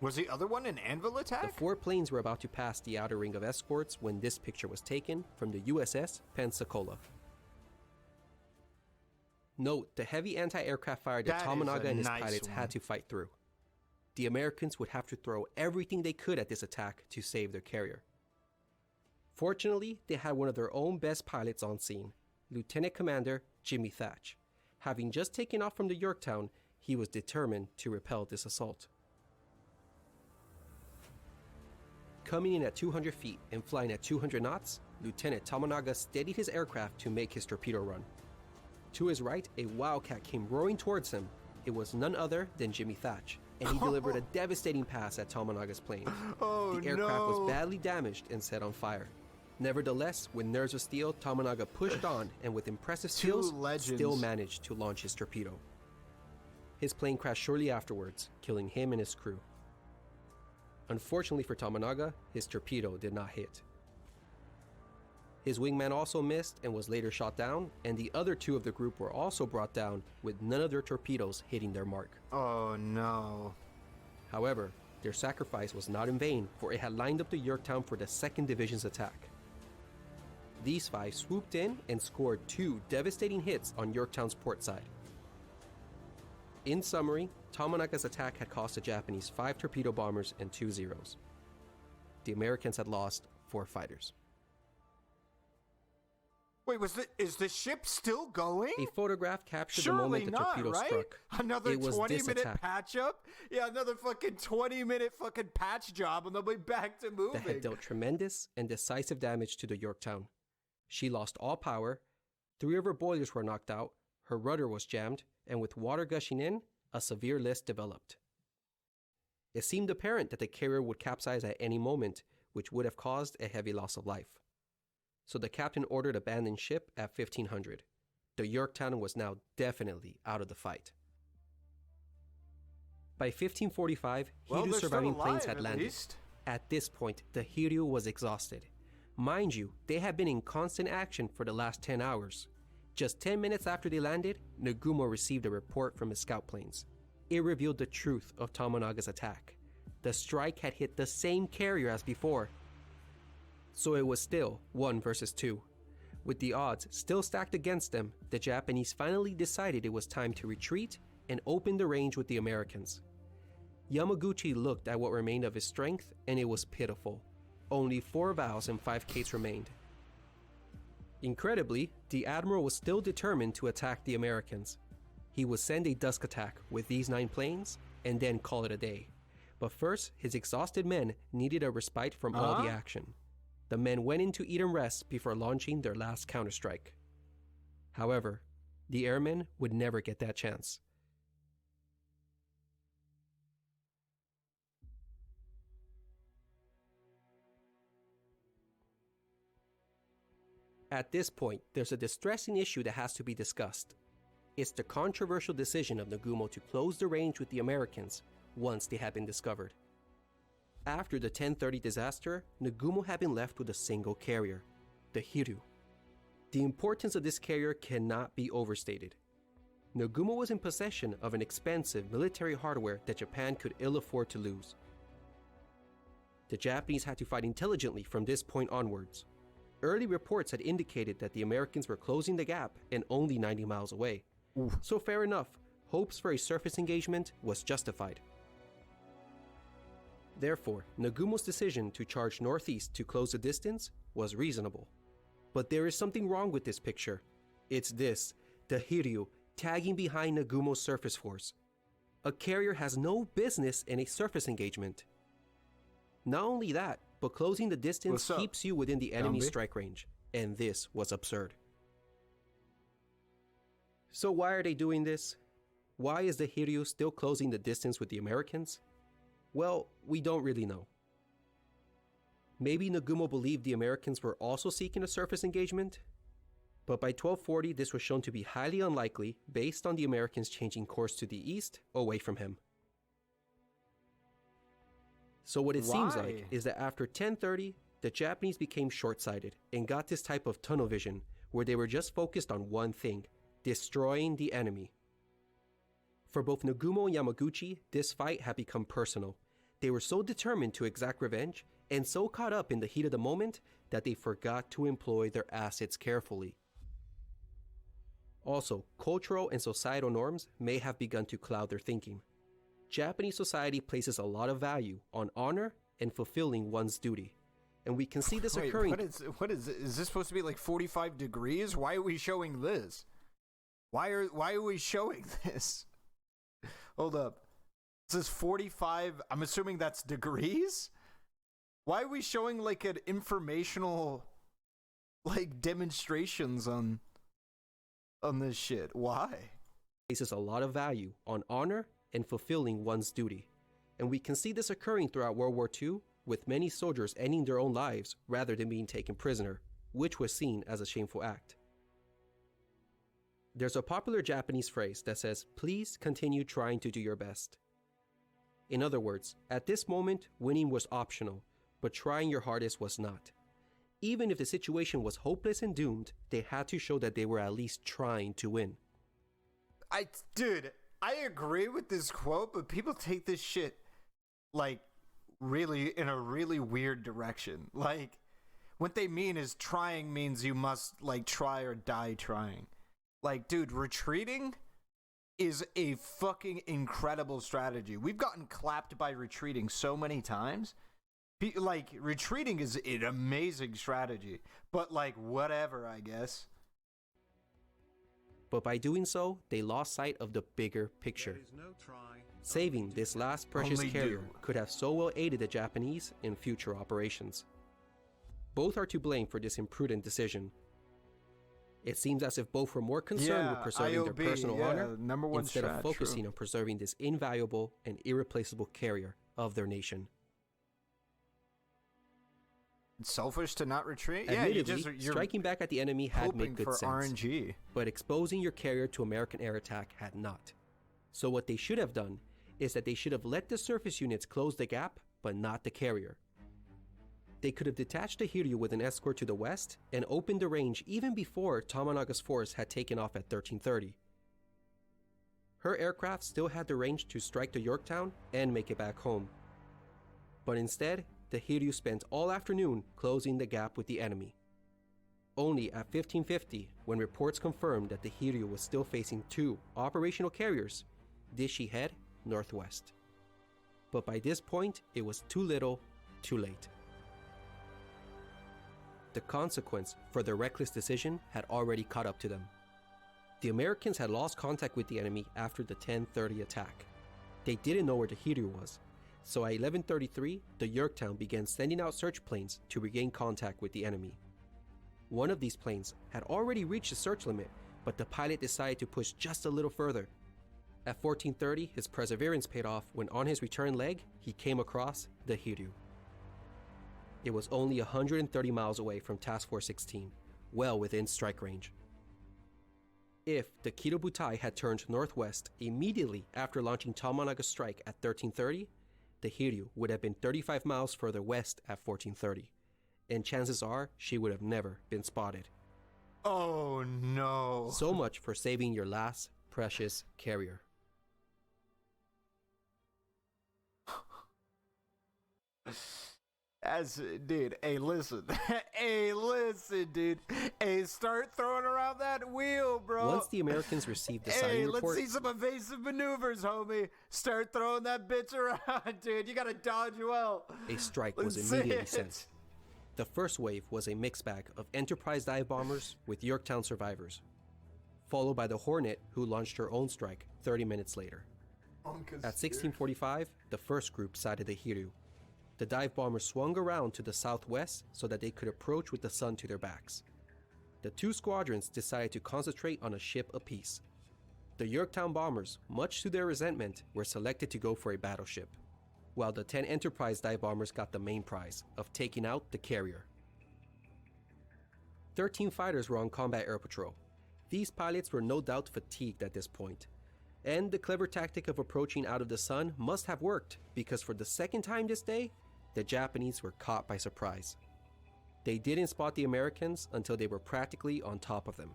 Was the other one an anvil attack? The 4 planes were about to pass the outer ring of escorts when this picture was taken from the USS Pensacola. Note the heavy anti-aircraft fire that Tomonaga and his pilots had to fight through. The Americans would have to throw everything they could at this attack to save their carrier. Fortunately, they had one of their own best pilots on scene, Lieutenant Commander Jimmy Thatch. Having just taken off from the Yorktown, he was determined to repel this assault. Coming in at 200 feet and flying at 200 knots, Lieutenant Tomonaga steadied his aircraft to make his torpedo run. To his right, a Wildcat came roaring towards him. It was none other than Jimmy Thatch, and he delivered a devastating pass at Tomonaga's plane. The aircraft was badly damaged and set on fire. Nevertheless, with nerves of steel, Tomonaga pushed on and with impressive skills, still managed to launch his torpedo. His plane crashed shortly afterwards, killing him and his crew. Unfortunately for Tomonaga, his torpedo did not hit. His wingman also missed and was later shot down, and the other 2 of the group were also brought down with none of their torpedoes hitting their mark. Oh no. However, their sacrifice was not in vain, for it had lined up the Yorktown for the 2nd Division's attack. These 5 swooped in and scored 2 devastating hits on Yorktown's port side. In summary, Tomonaga's attack had cost the Japanese 5 torpedo bombers and 2 Zeros. The Americans had lost 4 fighters. Wait, is the ship still going? A photograph captured the Surely moment the not, torpedo right? struck. Another It was 20-minute attack patch up? Yeah, another fucking 20-minute fucking patch job and they'll be back to moving. that had dealt tremendous and decisive damage to the Yorktown. She lost all power, 3 of her boilers were knocked out, her rudder was jammed, and with water gushing in, a severe list developed. It seemed apparent that the carrier would capsize at any moment, which would have caused a heavy loss of life. So the captain ordered abandoned ship at 1500. The Yorktown was now definitely out of the fight. By 1545, Hiryu's surviving planes had landed. At this point, the Hiryu was exhausted. Mind you, they had been in constant action for the last 10 hours. Just 10 minutes after they landed, Nagumo received a report from his scout planes. It revealed the truth of Tomonaga's attack. The strike had hit the same carrier as before. So it was still 1 versus 2. With the odds still stacked against them, the Japanese finally decided it was time to retreat and open the range with the Americans. Yamaguchi looked at what remained of his strength, and it was pitiful. Only 4 bows and 5 cates remained. Incredibly, the admiral was still determined to attack the Americans. He would send a dusk attack with these 9 planes and then call it a day. But first, his exhausted men needed a respite from all the action. The men went in to eat and rest before launching their last counterstrike. However, the airmen would never get that chance. At this point, there's a distressing issue that has to be discussed. It's the controversial decision of Nagumo to close the range with the Americans once they had been discovered. After the 1030 disaster, Nagumo had been left with a single carrier, the Hiryu. The importance of this carrier cannot be overstated. Nagumo was in possession of an expensive military hardware that Japan could ill afford to lose. The Japanese had to fight intelligently from this point onwards. Early reports had indicated that the Americans were closing the gap and only 90 miles away. So fair enough, hopes for a surface engagement was justified. Therefore, Nagumo's decision to charge northeast to close the distance was reasonable. But there is something wrong with this picture. It's this, the Hiryu tagging behind Nagumo's surface force. A carrier has no business in a surface engagement. Not only that, but closing the distance keeps you within the enemy's strike range, and this was absurd. So why are they doing this? Why is the Hiryu still closing the distance with the Americans? Well, we don't really know. Maybe Nagumo believed the Americans were also seeking a surface engagement? But by 1240, this was shown to be highly unlikely based on the Americans changing course to the east away from him. So what it seems like is that after 1030, the Japanese became short-sighted and got this type of tunnel vision where they were just focused on one thing, destroying the enemy. For both Nagumo and Yamaguchi, this fight had become personal. They were so determined to exact revenge and so caught up in the heat of the moment that they forgot to employ their assets carefully. Also, cultural and societal norms may have begun to cloud their thinking. Japanese society places a lot of value on honor and fulfilling one's duty. And we can see this occurring. Is this supposed to be like 45 degrees? Why are we showing this? Why are we showing this? Hold up. This is 45. I'm assuming that's degrees? Why are we showing like an informational like demonstrations on this shit? Why? Places a lot of value on honor and fulfilling one's duty. And we can see this occurring throughout World War II, with many soldiers ending their own lives rather than being taken prisoner, which was seen as a shameful act. There's a popular Japanese phrase that says, "Please continue trying to do your best." In other words, at this moment, winning was optional, but trying your hardest was not. Even if the situation was hopeless and doomed, they had to show that they were at least trying to win. Dude, I agree with this quote, but people take this shit like really in a really weird direction. Like what they mean is trying means you must like try or die trying. Like, dude, retreating is a fucking incredible strategy. We've gotten clapped by retreating so many times. Like, retreating is an amazing strategy, but like whatever, I guess. But by doing so, they lost sight of the bigger picture. Saving this last precious Only carrier do. could have so well aided the Japanese in future operations. Both are to blame for this imprudent decision. It seems as if both were more concerned with preserving their personal honor instead of focusing on preserving this invaluable and irreplaceable carrier of their nation. It's selfish to not retreat. Admittedly, you're striking back at the enemy had hoping made good for sense, RNG. but exposing your carrier to American air attack had not. So what they should have done is that they should have let the surface units close the gap, but not the carrier. They could have detached the Hiryu with an escort to the west and opened the range even before Tomonaga's force had taken off at 1330. Her aircraft still had the range to strike the Yorktown and make it back home. But instead, the Hiryu spent all afternoon closing the gap with the enemy. Only at 1550, when reports confirmed that the Hiryu was still facing 2 operational carriers, did she head northwest. But by this point, it was too little, too late. The consequence for their reckless decision had already caught up to them. The Americans had lost contact with the enemy after the 1030 attack. They didn't know where the Hiryu was, so at 1133, the Yorktown began sending out search planes to regain contact with the enemy. One of these planes had already reached the search limit, but the pilot decided to push just a little further. At 1430, his perseverance paid off when on his return leg, he came across the Hiryu. It was only 130 miles away from Task Force 16, well within strike range. If the Kidobutai had turned northwest immediately after launching Tomonaga's strike at 1330, the Hiryu would have been 35 miles further west at 1430, and chances are she would have never been spotted. Oh no. So much for saving your last precious carrier. Dude, hey, listen. Hey, listen, dude. Hey, start throwing around that wheel, bro. Once the Americans received the Hey, sighting let's report, see some evasive maneuvers, homie. Start throwing that bitch around, dude. You gotta dodge well. a strike was Let's see immediately it. sent. The first wave was a mixed bag of Enterprise dive bombers with Yorktown survivors, followed by the Hornet, who launched her own strike 30 minutes later. At 1645, the first group sighted the Hiryu. The dive bombers swung around to the southwest so that they could approach with the sun to their backs. The 2 squadrons decided to concentrate on a ship apiece. The Yorktown bombers, much to their resentment, were selected to go for a battleship, while the 10 Enterprise dive bombers got the main prize of taking out the carrier. 13 fighters were on combat air patrol. These pilots were no doubt fatigued at this point, and the clever tactic of approaching out of the sun must have worked, because for the second time this day, the Japanese were caught by surprise. They didn't spot the Americans until they were practically on top of them.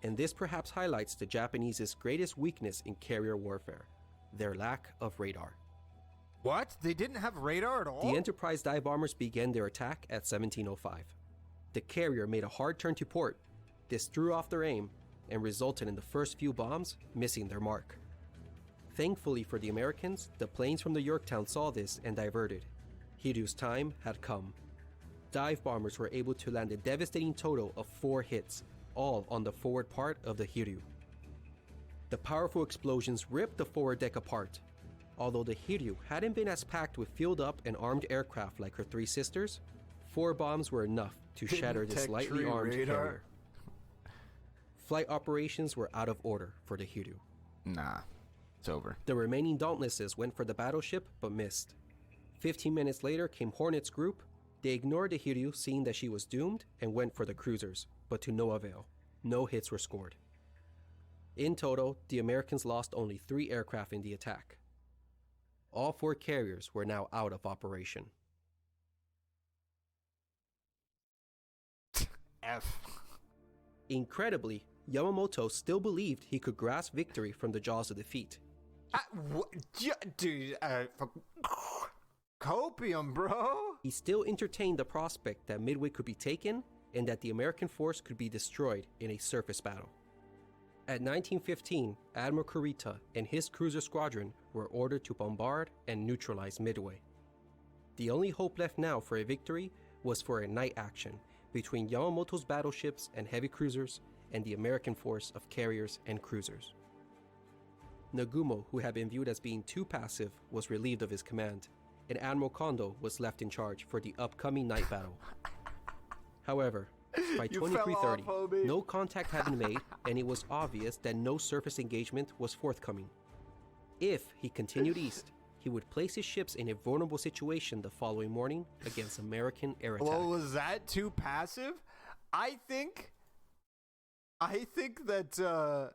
And this perhaps highlights the Japanese's greatest weakness in carrier warfare: their lack of radar. What? They didn't have radar at all? The Enterprise dive bombers began their attack at 1705. The carrier made a hard turn to port. This threw off their aim and resulted in the first few bombs missing their mark. Thankfully for the Americans, the planes from the Yorktown saw this and diverted. Hiryu's time had come. Dive bombers were able to land a devastating total of 4 hits, all on the forward part of the Hiryu. The powerful explosions ripped the forward deck apart. Although the Hiryu hadn't been as packed with fueled-up and armed aircraft like her 3 sisters, 4 bombs were enough to shatter this detect lightly tree armed radar. carrier. Flight operations were out of order for the Hiryu. Nah, it's over. The remaining Dauntlesses went for the battleship but missed. 15 minutes later came Hornet's group. They ignored the Hiryu, seeing that she was doomed, and went for the cruisers, but to no avail. No hits were scored. In total, the Americans lost only 3 aircraft in the attack. All 4 carriers were now out of operation. F. Incredibly, Yamamoto still believed he could grasp victory from the jaws of defeat. Dude, copium, bro. He still entertained the prospect that Midway could be taken and that the American force could be destroyed in a surface battle. At 1915, Admiral Kurita and his cruiser squadron were ordered to bombard and neutralize Midway. The only hope left now for a victory was for a night action between Yamamoto's battleships and heavy cruisers and the American force of carriers and cruisers. Nagumo, who had been viewed as being too passive, was relieved of his command, and Admiral Kondo was left in charge for the upcoming night battle. However, by You fell off, 2330, homie. no contact had been made, and it was obvious that no surface engagement was forthcoming. If he continued east, he would place his ships in a vulnerable situation the following morning against American air attack. Well, was that too passive? I think that,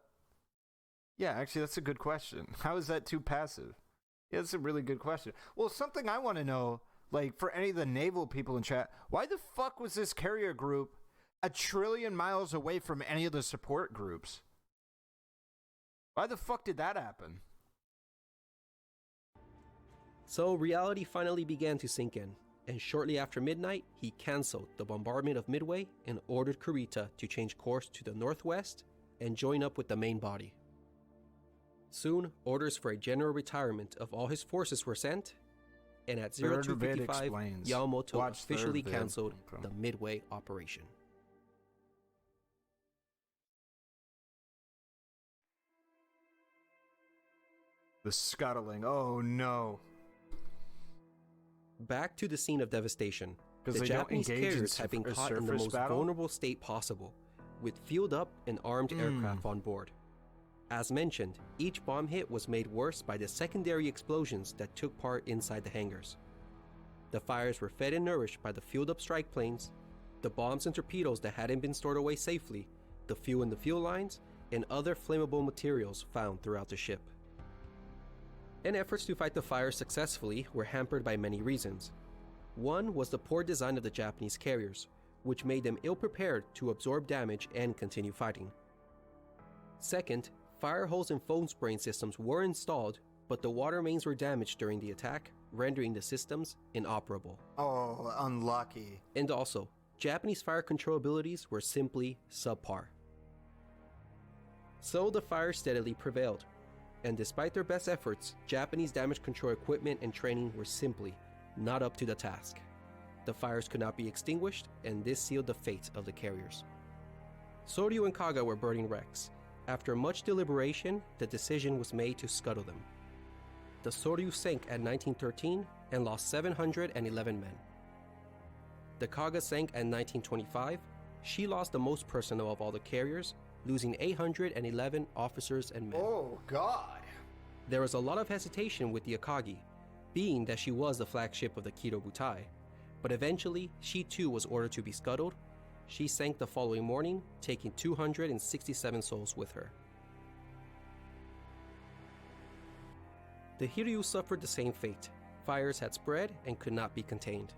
yeah, actually, that's a good question. How is that too passive? Yeah, that's a really good question. Well, something I want to know, like, for any of the naval people in chat, why the fuck was this carrier group 1 trillion miles away from any of the support groups? Why the fuck did that happen? So reality finally began to sink in, and shortly after midnight, he cancelled the bombardment of Midway and ordered Kurita to change course to the northwest and join up with the main body. Soon, orders for a general retirement of all his forces were sent, and at Third vid 0255, explains. Yamamoto Watch third officially vid. cancelled Okay. the Midway operation. The scuttling. Oh, no. Back to the scene of devastation. 'Cause The they don't Japanese engage in carriers had been a caught in the surface most battle? vulnerable state possible, with fueled up and armed aircraft on board. As mentioned, each bomb hit was made worse by the secondary explosions that took part inside the hangars. The fires were fed and nourished by the fueled up strike planes, the bombs and torpedoes that hadn't been stored away safely, the fuel in the fuel lines, and other flammable materials found throughout the ship. And efforts to fight the fire successfully were hampered by many reasons. One was the poor design of the Japanese carriers, which made them ill-prepared to absorb damage and continue fighting. Second, fire hose and foam spraying systems were installed, but the water mains were damaged during the attack, rendering the systems inoperable. Oh, unlucky. And also, Japanese fire control abilities were simply subpar. So the fire steadily prevailed, and despite their best efforts, Japanese damage control equipment and training were simply not up to the task. The fires could not be extinguished, and this sealed the fate of the carriers. Soryu and Kaga were burning wrecks. After much deliberation, the decision was made to scuttle them. The Soryu sank at 1913 and lost 711 men. The Kaga sank at 1925. She lost the most personnel of all the carriers, losing 811 officers and men. Oh, God. There was a lot of hesitation with the Akagi, being that she was the flagship of the Kido Butai, but eventually she too was ordered to be scuttled. She sank the following morning, taking 267 souls with her. The Hiryu suffered the same fate. Fires had spread and could not be contained,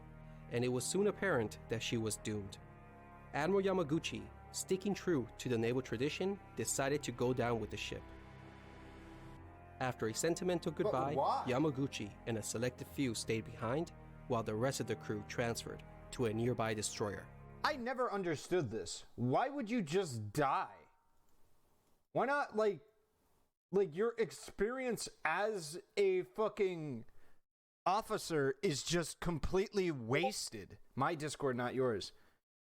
and it was soon apparent that she was doomed. Admiral Yamaguchi, sticking true to the naval tradition, decided to go down with the ship. After a sentimental goodbye, why? Yamaguchi and a selected few stayed behind, while the rest of the crew transferred to a nearby destroyer. I never understood this. Why would you just die? Why not, like your experience as a fucking officer is just completely wasted. My Discord, not yours.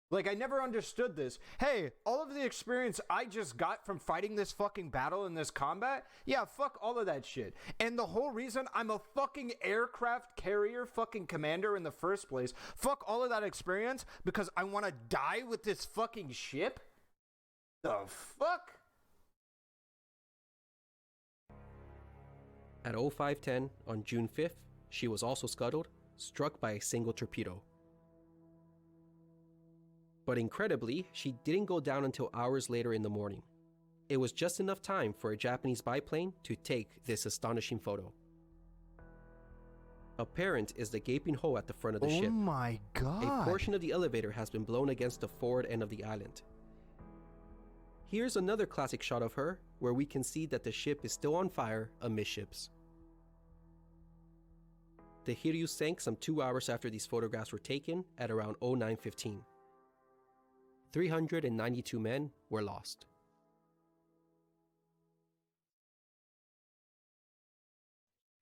Like, I never understood this. Hey, all of the experience I just got from fighting this fucking battle in this combat, yeah, fuck all of that shit. And the whole reason I'm a fucking aircraft carrier fucking commander in the first place, fuck all of that experience because I want to die with this fucking ship? The fuck? At 0510 on June 5th, she was also scuttled, struck by a single torpedo. But incredibly, she didn't go down until hours later in the morning. It was just enough time for a Japanese biplane to take this astonishing photo. Apparent is the gaping hole at the front of the ship. Oh my god. A portion of the elevator has been blown against the forward end of the island. Here's another classic shot of her, where we can see that the ship is still on fire amidships. The Hiryu sank some 2 hours after these photographs were taken at around 0915. 392 men were lost.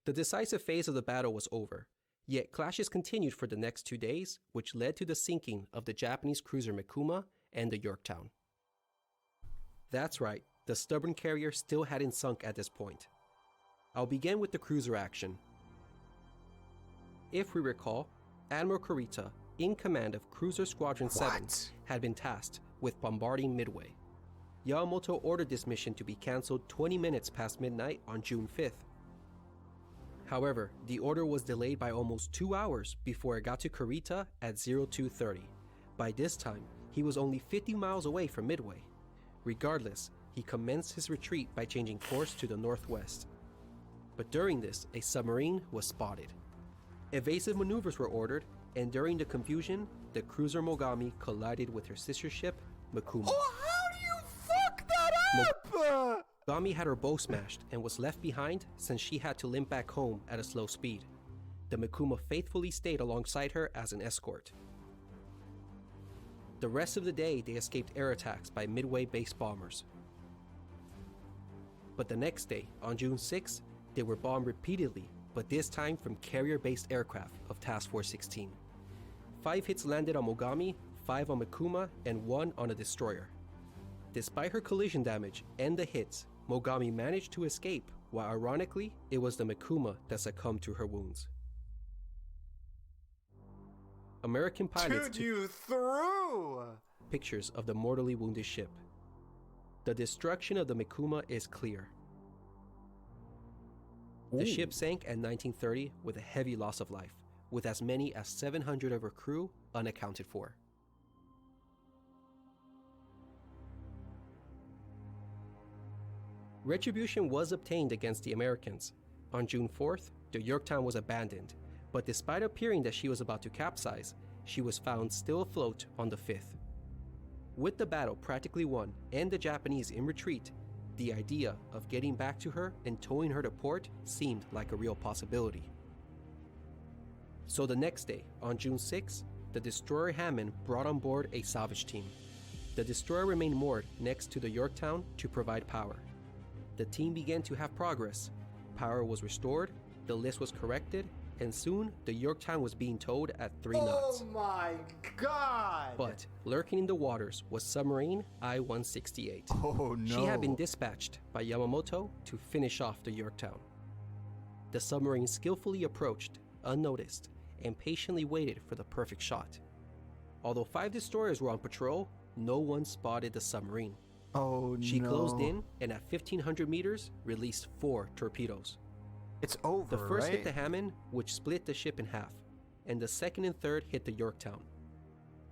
The decisive phase of the battle was over, yet clashes continued for the next 2 days, which led to the sinking of the Japanese cruiser Mikuma and the Yorktown. That's right, the stubborn carrier still hadn't sunk at this point. I'll begin with the cruiser action. If we recall, Admiral Kurita, in command of Cruiser Squadron 7, had been tasked with bombarding Midway. Yamamoto ordered this mission to be cancelled 20 minutes past midnight on June 5th. However, the order was delayed by almost 2 hours before it got to Kurita at 0230. By this time, he was only 50 miles away from Midway. Regardless, he commenced his retreat by changing course to the northwest. But during this, a submarine was spotted. Evasive maneuvers were ordered, and during the confusion, the cruiser Mogami collided with her sister ship, Mikuma. Oh, how do you fuck that up? Mogami had her bow smashed and was left behind since she had to limp back home at a slow speed. The Mikuma faithfully stayed alongside her as an escort. The rest of the day, they escaped air attacks by Midway-based bombers. But the next day, on June 6, they were bombed repeatedly, but this time from carrier-based aircraft of Task Force 16. 5 hits landed on Mogami, 5 on Mikuma, and 1 on a destroyer. Despite her collision damage and the hits, Mogami managed to escape, while ironically, it was the Mikuma that succumbed to her wounds. American pilots Dude, you threw! pictures of the mortally wounded ship. The destruction of the Mikuma is clear. The ship sank at 1930 with a heavy loss of life, with as many as 700 of her crew unaccounted for. Retribution was obtained against the Americans. On June 4th, the Yorktown was abandoned, but despite appearing that she was about to capsize, she was found still afloat on the 5th. With the battle practically won and the Japanese in retreat, the idea of getting back to her and towing her to port seemed like a real possibility. So the next day, on June 6, the destroyer Hammond brought on board a salvage team. The destroyer remained moored next to the Yorktown to provide power. The team began to have progress. Power was restored, the list was corrected, and soon the Yorktown was being towed at 3 knots. Oh my god! But lurking in the waters was submarine I-168. Oh no. She had been dispatched by Yamamoto to finish off the Yorktown. The submarine skillfully approached, unnoticed, and patiently waited for the perfect shot. Although 5 destroyers were on patrol, no one spotted the submarine. Oh She no. closed in and at 1,500 meters released 4 torpedoes. It's over, The first right? hit the Hammond, which split the ship in half, and the second and third hit the Yorktown.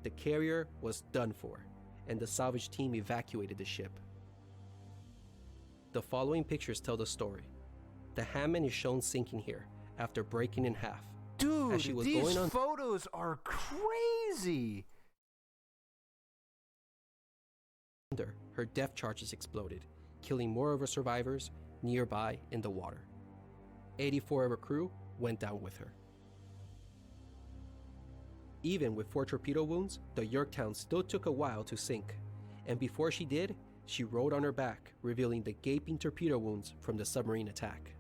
The carrier was done for, and the salvage team evacuated the ship. The following pictures tell the story. The Hammond is shown sinking here after breaking in half. Dude, as she was these going on- photos are crazy. Under her depth charges exploded, killing more of her survivors nearby in the water. 84 of her crew went down with her. Even with 4 torpedo wounds, the Yorktown still took a while to sink, and before she did, she rode on her back, revealing the gaping torpedo wounds from the submarine attack.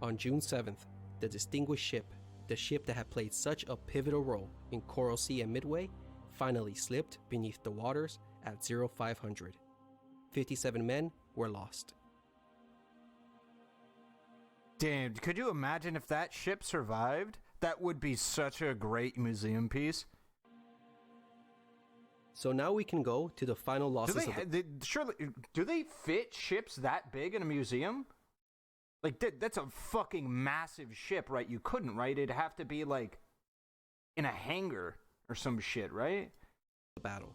On June 7th, the distinguished ship, the ship that had played such a pivotal role in Coral Sea and Midway, finally slipped beneath the waters at 0500. 57 men were lost. Damn, could you imagine if that ship survived? That would be such a great museum piece. So now we can go to the final Do losses they, of the... surely, do they fit ships that big in a museum? Like, that's a fucking massive ship, right? You couldn't, right? It'd have to be, like, in a hangar or some shit, right? battle.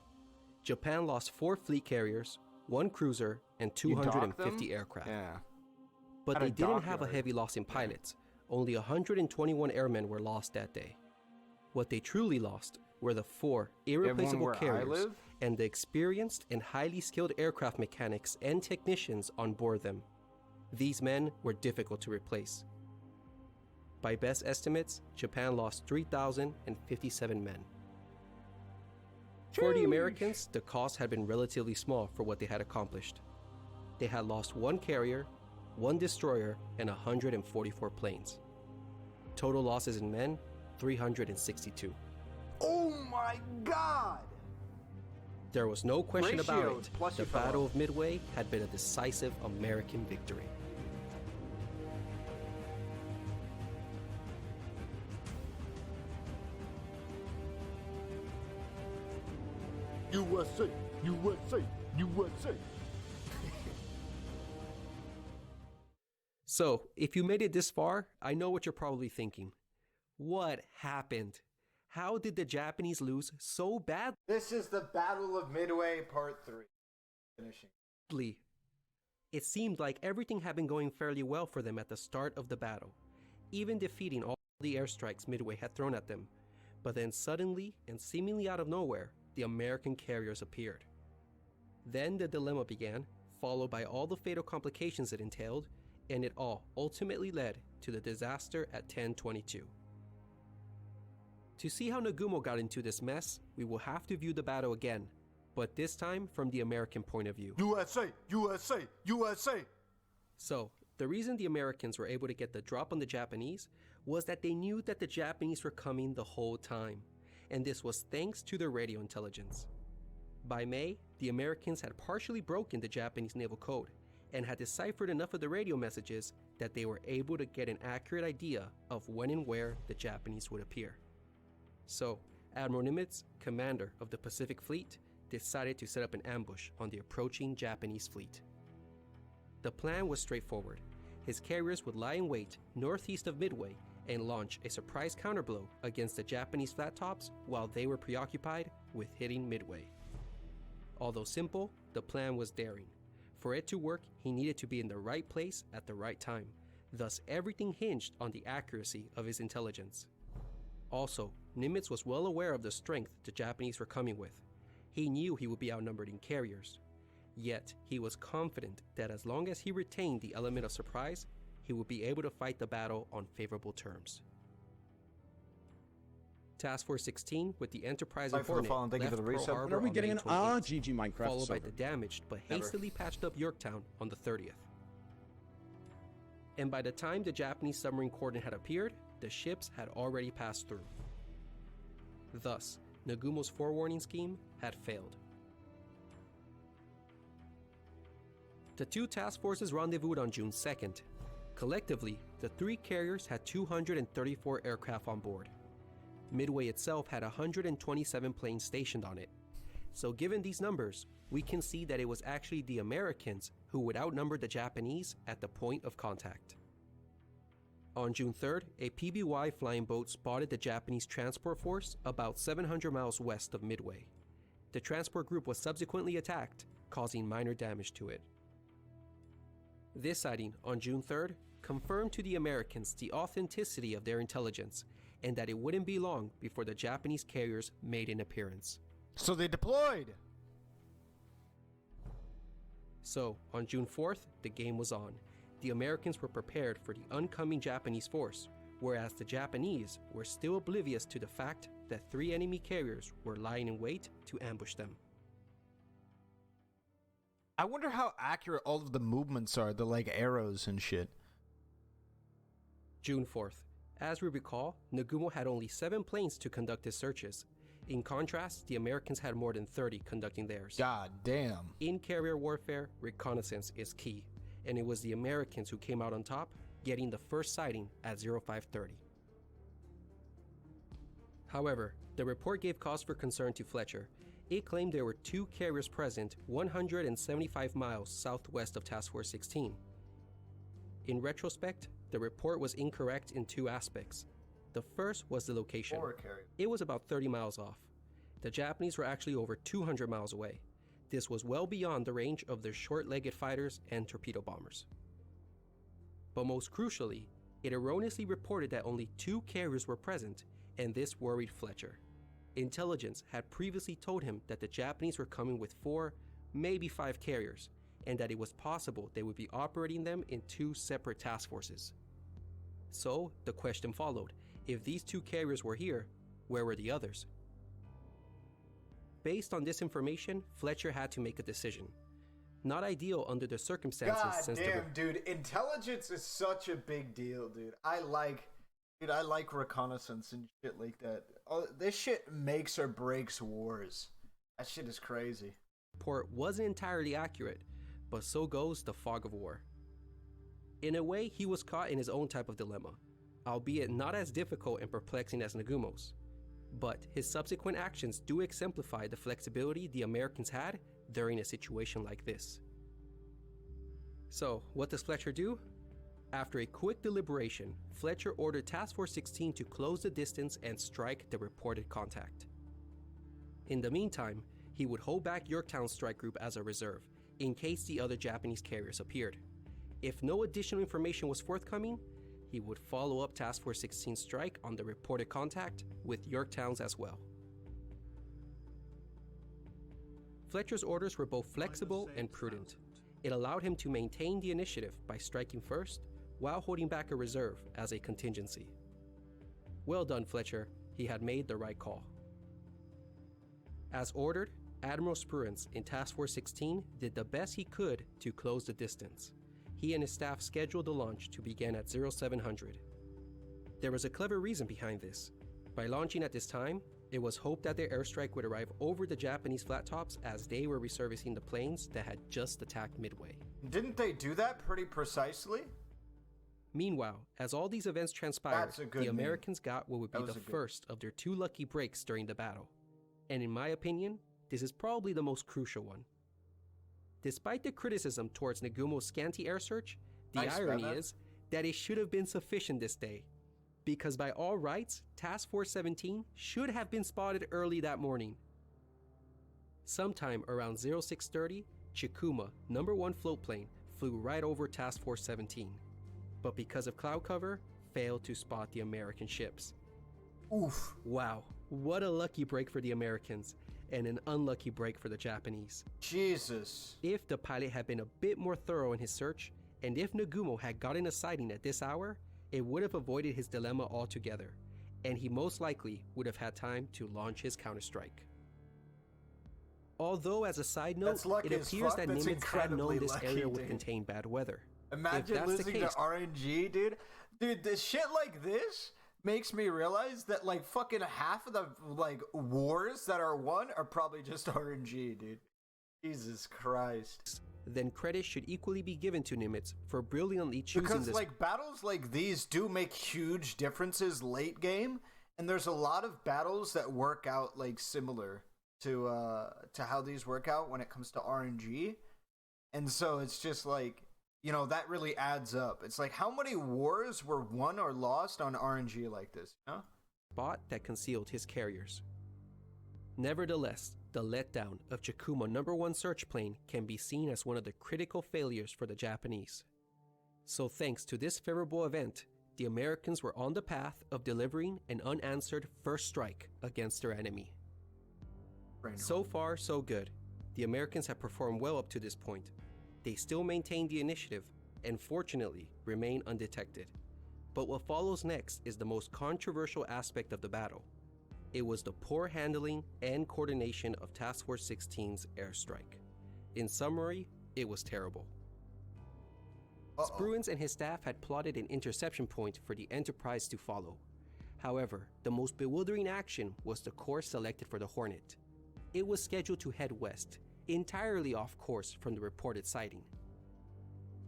Japan lost 4 fleet carriers, 1 cruiser, and You dock 250 them? aircraft. Yeah. But At they a didn't have a dockyard. heavy loss in pilots. Only 121 airmen were lost that day. What they truly lost were the 4 irreplaceable where I carriers live? and the experienced and highly skilled aircraft mechanics and technicians on board them. These men were difficult to replace. By best estimates, Japan lost 3,057 men. For the Americans, the cost had been relatively small for what they had accomplished. They had lost 1 carrier, 1 destroyer, and 144 planes. Total losses in men, 362. Oh my god! There was no question about Ratios, it. plus The you fell Battle off. of Midway had been a decisive American victory. USA, USA, USA. So, if you made it this far, I know what you're probably thinking. What happened? How did the Japanese lose so This is the Battle of Midway Part 3. Finishing. badly? It seemed like everything had been going fairly well for them at the start of the battle, even defeating all the airstrikes Midway had thrown at them. But then suddenly, and seemingly out of nowhere, the American carriers appeared. Then the dilemma began, followed by all the fatal complications it entailed, and it all ultimately led to the disaster at 1022. To see how Nagumo got into this mess, we will have to view the battle again, but this time from the American point of view. USA, USA, USA. So, the reason the Americans were able to get the drop on the Japanese was that they knew that the Japanese were coming the whole time, and this was thanks to their radio intelligence. By May, the Americans had partially broken the Japanese naval code and had deciphered enough of the radio messages that they were able to get an accurate idea of when and where the Japanese would appear. So, Admiral Nimitz, commander of the Pacific Fleet, decided to set up an ambush on the approaching Japanese fleet. The plan was straightforward. His carriers would lie in wait northeast of Midway and launch a surprise counterblow against the Japanese flat tops while they were preoccupied with hitting Midway. Although simple, the plan was daring. For it to work, he needed to be in the right place at the right time. Thus, everything hinged on the accuracy of his intelligence. Also, Nimitz was well aware of the strength the Japanese were coming with. He knew he would be outnumbered in carriers. Yet, he was confident that as long as he retained the element of surprise, he would be able to fight the battle on favorable terms. Task Force 16 with the Enterprise and Sorry for the Hornet fall and thank you left for the Pearl resub. Harbor When are we on getting May an 28th, GG Minecraft followed by server? the damaged but Never. hastily patched up Yorktown on the 30th. And by the time the Japanese submarine cordon had appeared, the ships had already passed through. Thus, Nagumo's forewarning scheme had failed. The two task forces rendezvoused on June 2nd. Collectively, the three carriers had 234 aircraft on board. Midway itself had 127 planes stationed on it. So given these numbers, we can see that it was actually the Americans who would outnumber the Japanese at the point of contact. On June 3rd, a PBY flying boat spotted the Japanese transport force about 700 miles west of Midway. The transport group was subsequently attacked, causing minor damage to it. This sighting on June 3rd confirmed to the Americans the authenticity of their intelligence and that it wouldn't be long before the Japanese carriers made an appearance. So they deployed. So, on June 4th, the game was on. The Americans were prepared for the oncoming Japanese force, whereas the Japanese were still oblivious to the fact that three enemy carriers were lying in wait to ambush them. I wonder how accurate all of the movements are, the like arrows and shit. June 4th. As we recall, Nagumo had only 7 planes to conduct his searches. In contrast, the Americans had more than 30 conducting theirs. God damn. In carrier warfare, reconnaissance is key, and it was the Americans who came out on top, getting the first sighting at 0530. However, the report gave cause for concern to Fletcher. It claimed there were 2 carriers present 175 miles southwest of Task Force 16. In retrospect, the report was incorrect in 2 aspects. The first was the location. It was about 30 miles off. The Japanese were actually over 200 miles away. This was well beyond the range of their short-legged fighters and torpedo bombers. But most crucially, it erroneously reported that only 2 carriers were present, and this worried Fletcher. Intelligence had previously told him that the Japanese were coming with 4, maybe 5 carriers, and that it was possible they would be operating them in 2 separate task forces. So, the question followed, if these 2 carriers were here, where were the others? Based on this information, Fletcher had to make a decision. Not ideal under the circumstances God since damn, dude. Intelligence is such a big deal, dude. I like reconnaissance and shit like that. Oh, this shit makes or breaks wars. That shit is crazy. Report wasn't entirely accurate, but so goes the fog of war. In a way, he was caught in his own type of dilemma, albeit not as difficult and perplexing as Nagumo's. But his subsequent actions do exemplify the flexibility the Americans had during a situation like this. So, what does Fletcher do? After a quick deliberation, Fletcher ordered Task Force 16 to close the distance and strike the reported contact. In the meantime, he would hold back Yorktown's strike group as a reserve, in case the other Japanese carriers appeared. If no additional information was forthcoming, he would follow up Task Force 16's strike on the reported contact with Yorktown's as well. Fletcher's orders were both flexible and prudent. It allowed him to maintain the initiative by striking first, while holding back a reserve as a contingency. Well done, Fletcher. He had made the right call. As ordered, Admiral Spruance in Task Force 16 did the best he could to close the distance. He and his staff scheduled the launch to begin at 0700. There was a clever reason behind this. By launching at this time, it was hoped that their airstrike would arrive over the Japanese flat tops as they were resurfacing the planes that had just attacked Midway. Didn't they do that pretty precisely? Meanwhile, as all these events transpired, That's a good the move. Americans got what would be That was the a good- first of their 2 lucky breaks during the battle. And in my opinion, this is probably the most crucial one. Despite the criticism towards Nagumo's scanty air search, the Nice, irony Batman. is that it should have been sufficient this day. Because by all rights, Task Force 17 should have been spotted early that morning. Sometime around 0630, Chikuma, number 1 float plane, flew right over Task Force 17. But because of cloud cover, failed to spot the American ships. Oof. Wow, what a lucky break for the Americans, and an unlucky break for the Japanese. Jesus. If the pilot had been a bit more thorough in his search, and if Nagumo had gotten a sighting at this hour, it would have avoided his dilemma altogether, and he most likely would have had time to launch his counterstrike. Although, as a side note, That's lucky it as appears fuck. that That's Nimitz had known incredibly this lucky, area would dude. contain bad weather. Imagine that's the losing case- to RNG, dude. Dude, this shit like this makes me realize that like fucking half of the like wars that are won are probably just RNG, dude. Jesus Christ. Then credit should equally be given to Nimitz for brilliantly choosing Because this. like battles like these do make huge differences late game, and there's a lot of battles that work out like similar to how these work out when it comes to RNG. And so it's just like, you know, that really adds up. It's like how many wars were won or lost on RNG like this, you know? Spot that concealed his carriers. Nevertheless, the letdown of Chikuma number 1 search plane can be seen as one of the critical failures for the Japanese. So thanks to this favorable event, the Americans were on the path of delivering an unanswered first strike against their enemy. So far, so good. The Americans have performed well up to this point. They still maintain the initiative and fortunately remain undetected. But what follows next is the most controversial aspect of the battle. It was the poor handling and coordination of Task Force 16's airstrike. In summary, it was terrible. Spruance and his staff had plotted an interception point for the Enterprise to follow. However, the most bewildering action was the course selected for the Hornet. It was scheduled to head west, entirely off course from the reported sighting.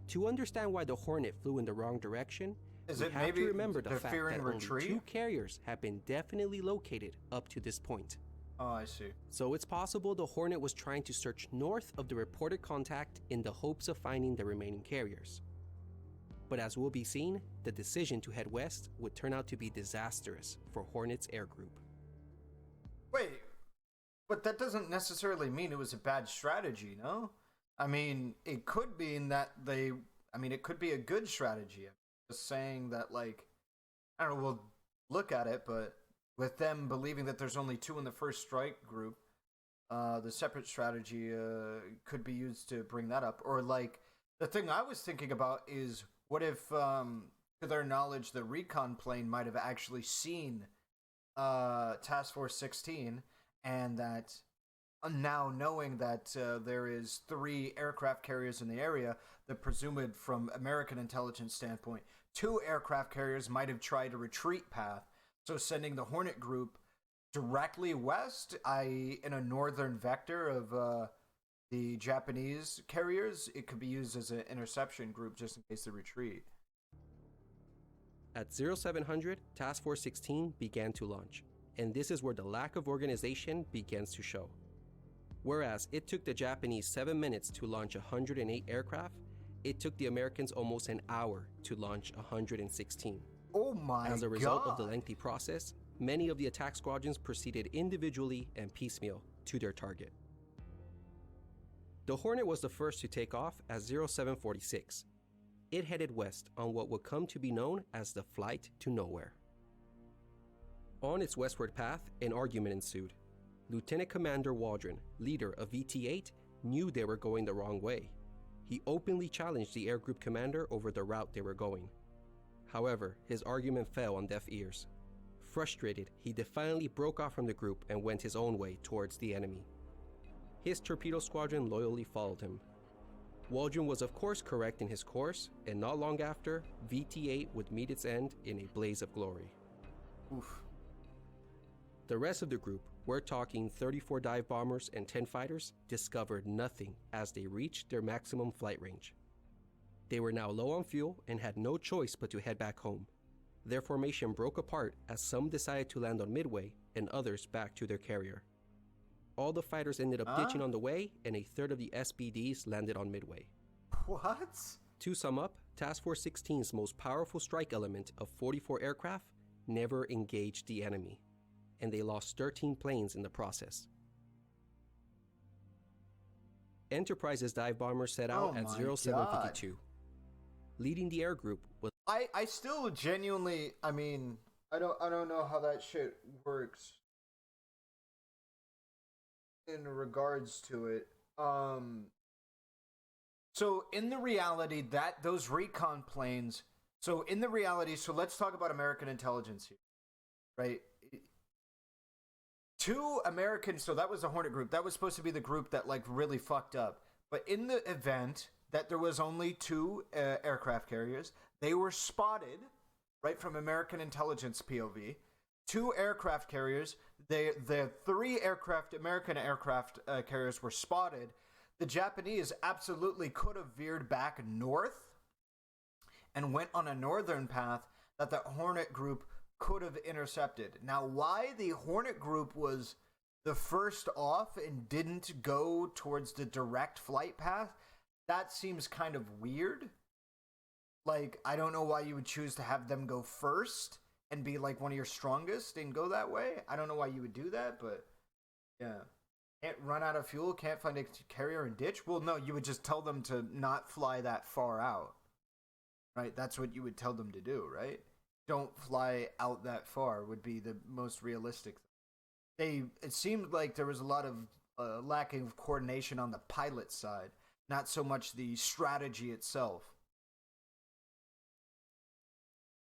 To understand why the Hornet flew in the wrong direction, Is we it have maybe to remember the they're fact fearing that retreat? only 2 carriers have been definitely located up to this point. Oh, I see. So it's possible the Hornet was trying to search north of the reported contact in the hopes of finding the remaining carriers. But as will be seen, the decision to head west would turn out to be disastrous for Hornet's air group. Wait, but that doesn't necessarily mean it was a bad strategy, no? I mean, it could mean that it could be a good strategy. I'm just saying that, like, I don't know, we'll look at it, but with them believing that there's only 2 in the first strike group, the separate strategy could be used to bring that up. Or, like, the thing I was thinking about is, what if, to their knowledge, the recon plane might have actually seen Task Force 16, and that now knowing that there is 3 aircraft carriers in the area, that presumed from American intelligence standpoint, 2 aircraft carriers might have tried a retreat path, so sending the Hornet group directly west, in a northern vector of the Japanese carriers, it could be used as an interception group just in case they retreat. At 0700, Task Force 16 began to launch, and this is where the lack of organization begins to show. Whereas it took the Japanese 7 minutes to launch 108 aircraft, it took the Americans almost an hour to launch 116. Oh my god. As a result of the lengthy process, many of the attack squadrons proceeded individually and piecemeal to their target. The Hornet was the first to take off at 0746. It headed west on what would come to be known as the Flight to Nowhere. On its westward path, an argument ensued. Lieutenant Commander Waldron, leader of VT-8, knew they were going the wrong way. He openly challenged the air group commander over the route they were going. However, his argument fell on deaf ears. Frustrated, he defiantly broke off from the group and went his own way towards the enemy. His torpedo squadron loyally followed him. Waldron was of course correct in his course, and not long after, VT-8 would meet its end in a blaze of glory. Oof. The rest of the group, we're talking 34 dive bombers and 10 fighters, discovered nothing as they reached their maximum flight range. They were now low on fuel and had no choice but to head back home. Their formation broke apart as some decided to land on Midway and others back to their carrier. All the fighters ended up ditching on the way, and a third of the SBDs landed on Midway. What? To sum up, Task Force 16's most powerful strike element of 44 aircraft never engaged the enemy, and they lost 13 planes in the process. Enterprise's dive bombers set out at 0752. Leading the air group was I still genuinely, I mean, I don't know how that shit works in regards to it. So in the reality that those recon planes, so let's talk about American intelligence here, right? Two Americans, so that was the Hornet group. That was supposed to be the group that like really fucked up. But in the event that there was only two aircraft carriers, they were spotted, right, from American intelligence POV. Two aircraft carriers, the three American aircraft carriers were spotted. The Japanese absolutely could have veered back north and went on a northern path that the Hornet group could have intercepted. Now, why the Hornet group was the first off and didn't go towards the direct flight path, that seems kind of weird. Like, I don't know why you would choose to have them go first and be like one of your strongest and go that way. I don't know why you would do that, but yeah. Can't run out of fuel, can't find a carrier and ditch? Well, no, you would just tell them to not fly that far out. Right? That's what you would tell them to do, right? Don't fly out that far would be the most realistic thing. It seemed like there was a lot of lacking of coordination on the pilot side, not so much the strategy itself.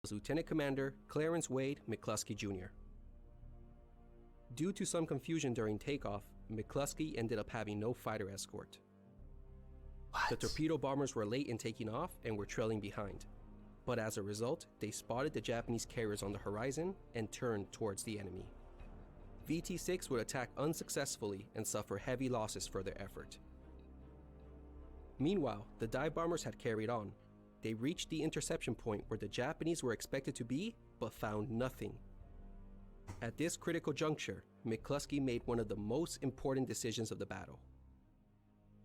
Lieutenant Commander Clarence Wade McCluskey Jr. Due to some confusion during takeoff, McCluskey ended up having no fighter escort. What? The torpedo bombers were late in taking off and were trailing behind. But as a result, they spotted the Japanese carriers on the horizon and turned towards the enemy. VT-6 would attack unsuccessfully and suffer heavy losses for their effort. Meanwhile, the dive bombers had carried on. They reached the interception point where the Japanese were expected to be, but found nothing. At this critical juncture, McCluskey made one of the most important decisions of the battle.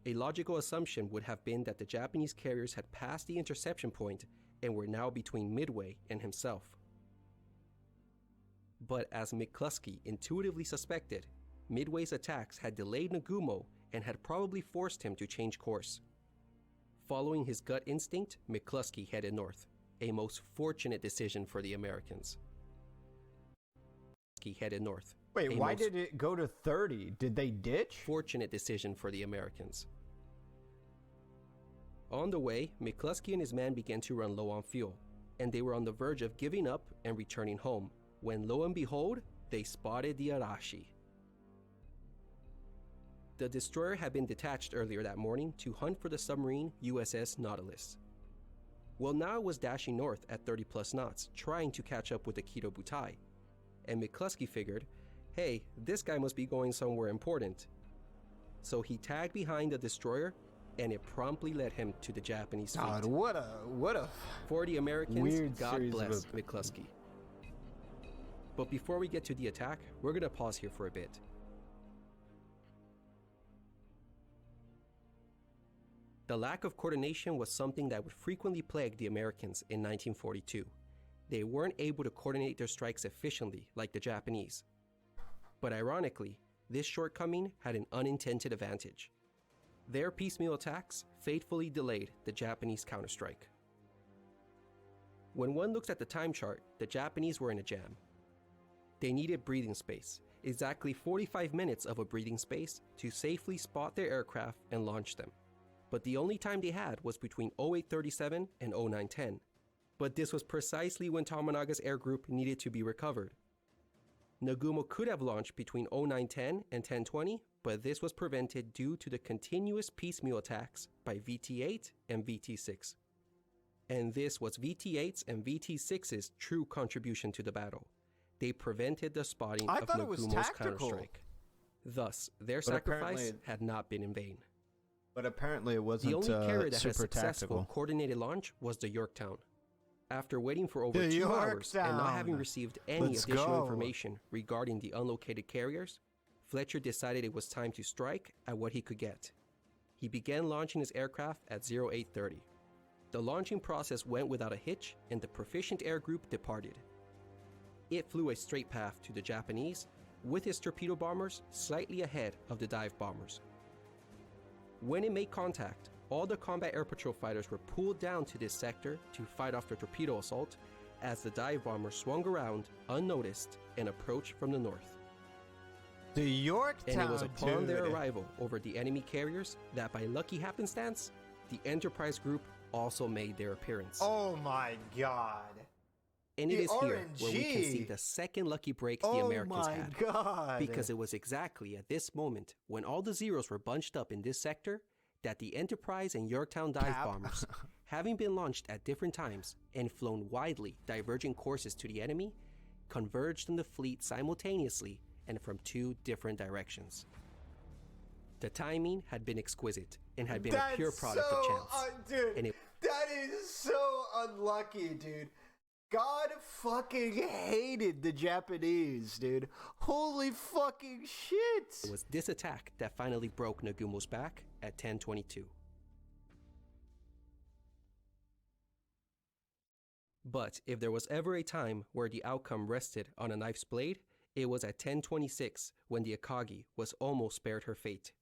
A logical assumption would have been that the Japanese carriers had passed the interception point and were now between Midway and himself. But as McCluskey intuitively suspected, Midway's attacks had delayed Nagumo and had probably forced him to change course. Following his gut instinct, McCluskey headed north, a most fortunate decision for the Americans. He headed north. Wait, why did it go to 30? Did they ditch? Fortunate decision for the Americans. On the way, McCluskey and his men began to run low on fuel, and they were on the verge of giving up and returning home, when lo and behold, they spotted the Arashi. The destroyer had been detached earlier that morning to hunt for the submarine USS Nautilus. Well, now it was dashing north at 30 plus knots, trying to catch up with the Kido Butai, and McCluskey figured hey, this guy must be going somewhere important. So he tagged behind the destroyer, and it promptly led him to the Japanese fleet. God, what a For the Americans, weird God series bless of McCluskey. But before we get to the attack, we're gonna pause here for a bit. The lack of coordination was something that would frequently plague the Americans in 1942. They weren't able to coordinate their strikes efficiently like the Japanese. But ironically, this shortcoming had an unintended advantage. Their piecemeal attacks fatefully delayed the Japanese counterstrike. When one looks at the time chart, the Japanese were in a jam. They needed breathing space, exactly 45 minutes of a breathing space to safely spot their aircraft and launch them. But the only time they had was between 0837 and 0910. But this was precisely when Tomonaga's air group needed to be recovered. Nagumo could have launched between 0910 and 1020, but this was prevented due to the continuous piecemeal attacks by VT-8 and VT-6. And this was VT-8's and VT-6's true contribution to the battle. They prevented the spotting of Nagumo's counterstrike. Thus, their sacrifice had not been in vain. But apparently it wasn't the only carrier that had super successful tactical. coordinated launch was the Yorktown. After waiting for over The 2 hours and not Yorktown. having received any Let's additional go. information regarding the unlocated carriers, Fletcher decided it was time to strike at what he could get. He began launching his aircraft at 0830. The launching process went without a hitch and the proficient air group departed. It flew a straight path to the Japanese, with its torpedo bombers slightly ahead of the dive bombers. When it made contact, all the combat air patrol fighters were pulled down to this sector to fight off the torpedo assault as the dive bombers swung around unnoticed and approached from the north. The Yorktown, And it was upon dude. their arrival over the enemy carriers that by lucky happenstance, the Enterprise group also made their appearance. Oh my god. And it the is here where we can see RNG. the second lucky break the Oh Americans my had. god. Because it was exactly at this moment, when all the Zeros were bunched up in this sector, that the Enterprise and Yorktown dive Cap. bombers, having been launched at different times and flown widely diverging courses to the enemy, converged on the fleet simultaneously and from 2 different directions. The timing had been exquisite and had been a pure product of chance. Dude, And it- that is so unlucky, dude. God fucking hated the Japanese, dude. Holy fucking shit. It was this attack that finally broke Nagumo's back at 1022. But if there was ever a time where the outcome rested on a knife's blade, it was at 1026 when the Akagi was almost spared her fate.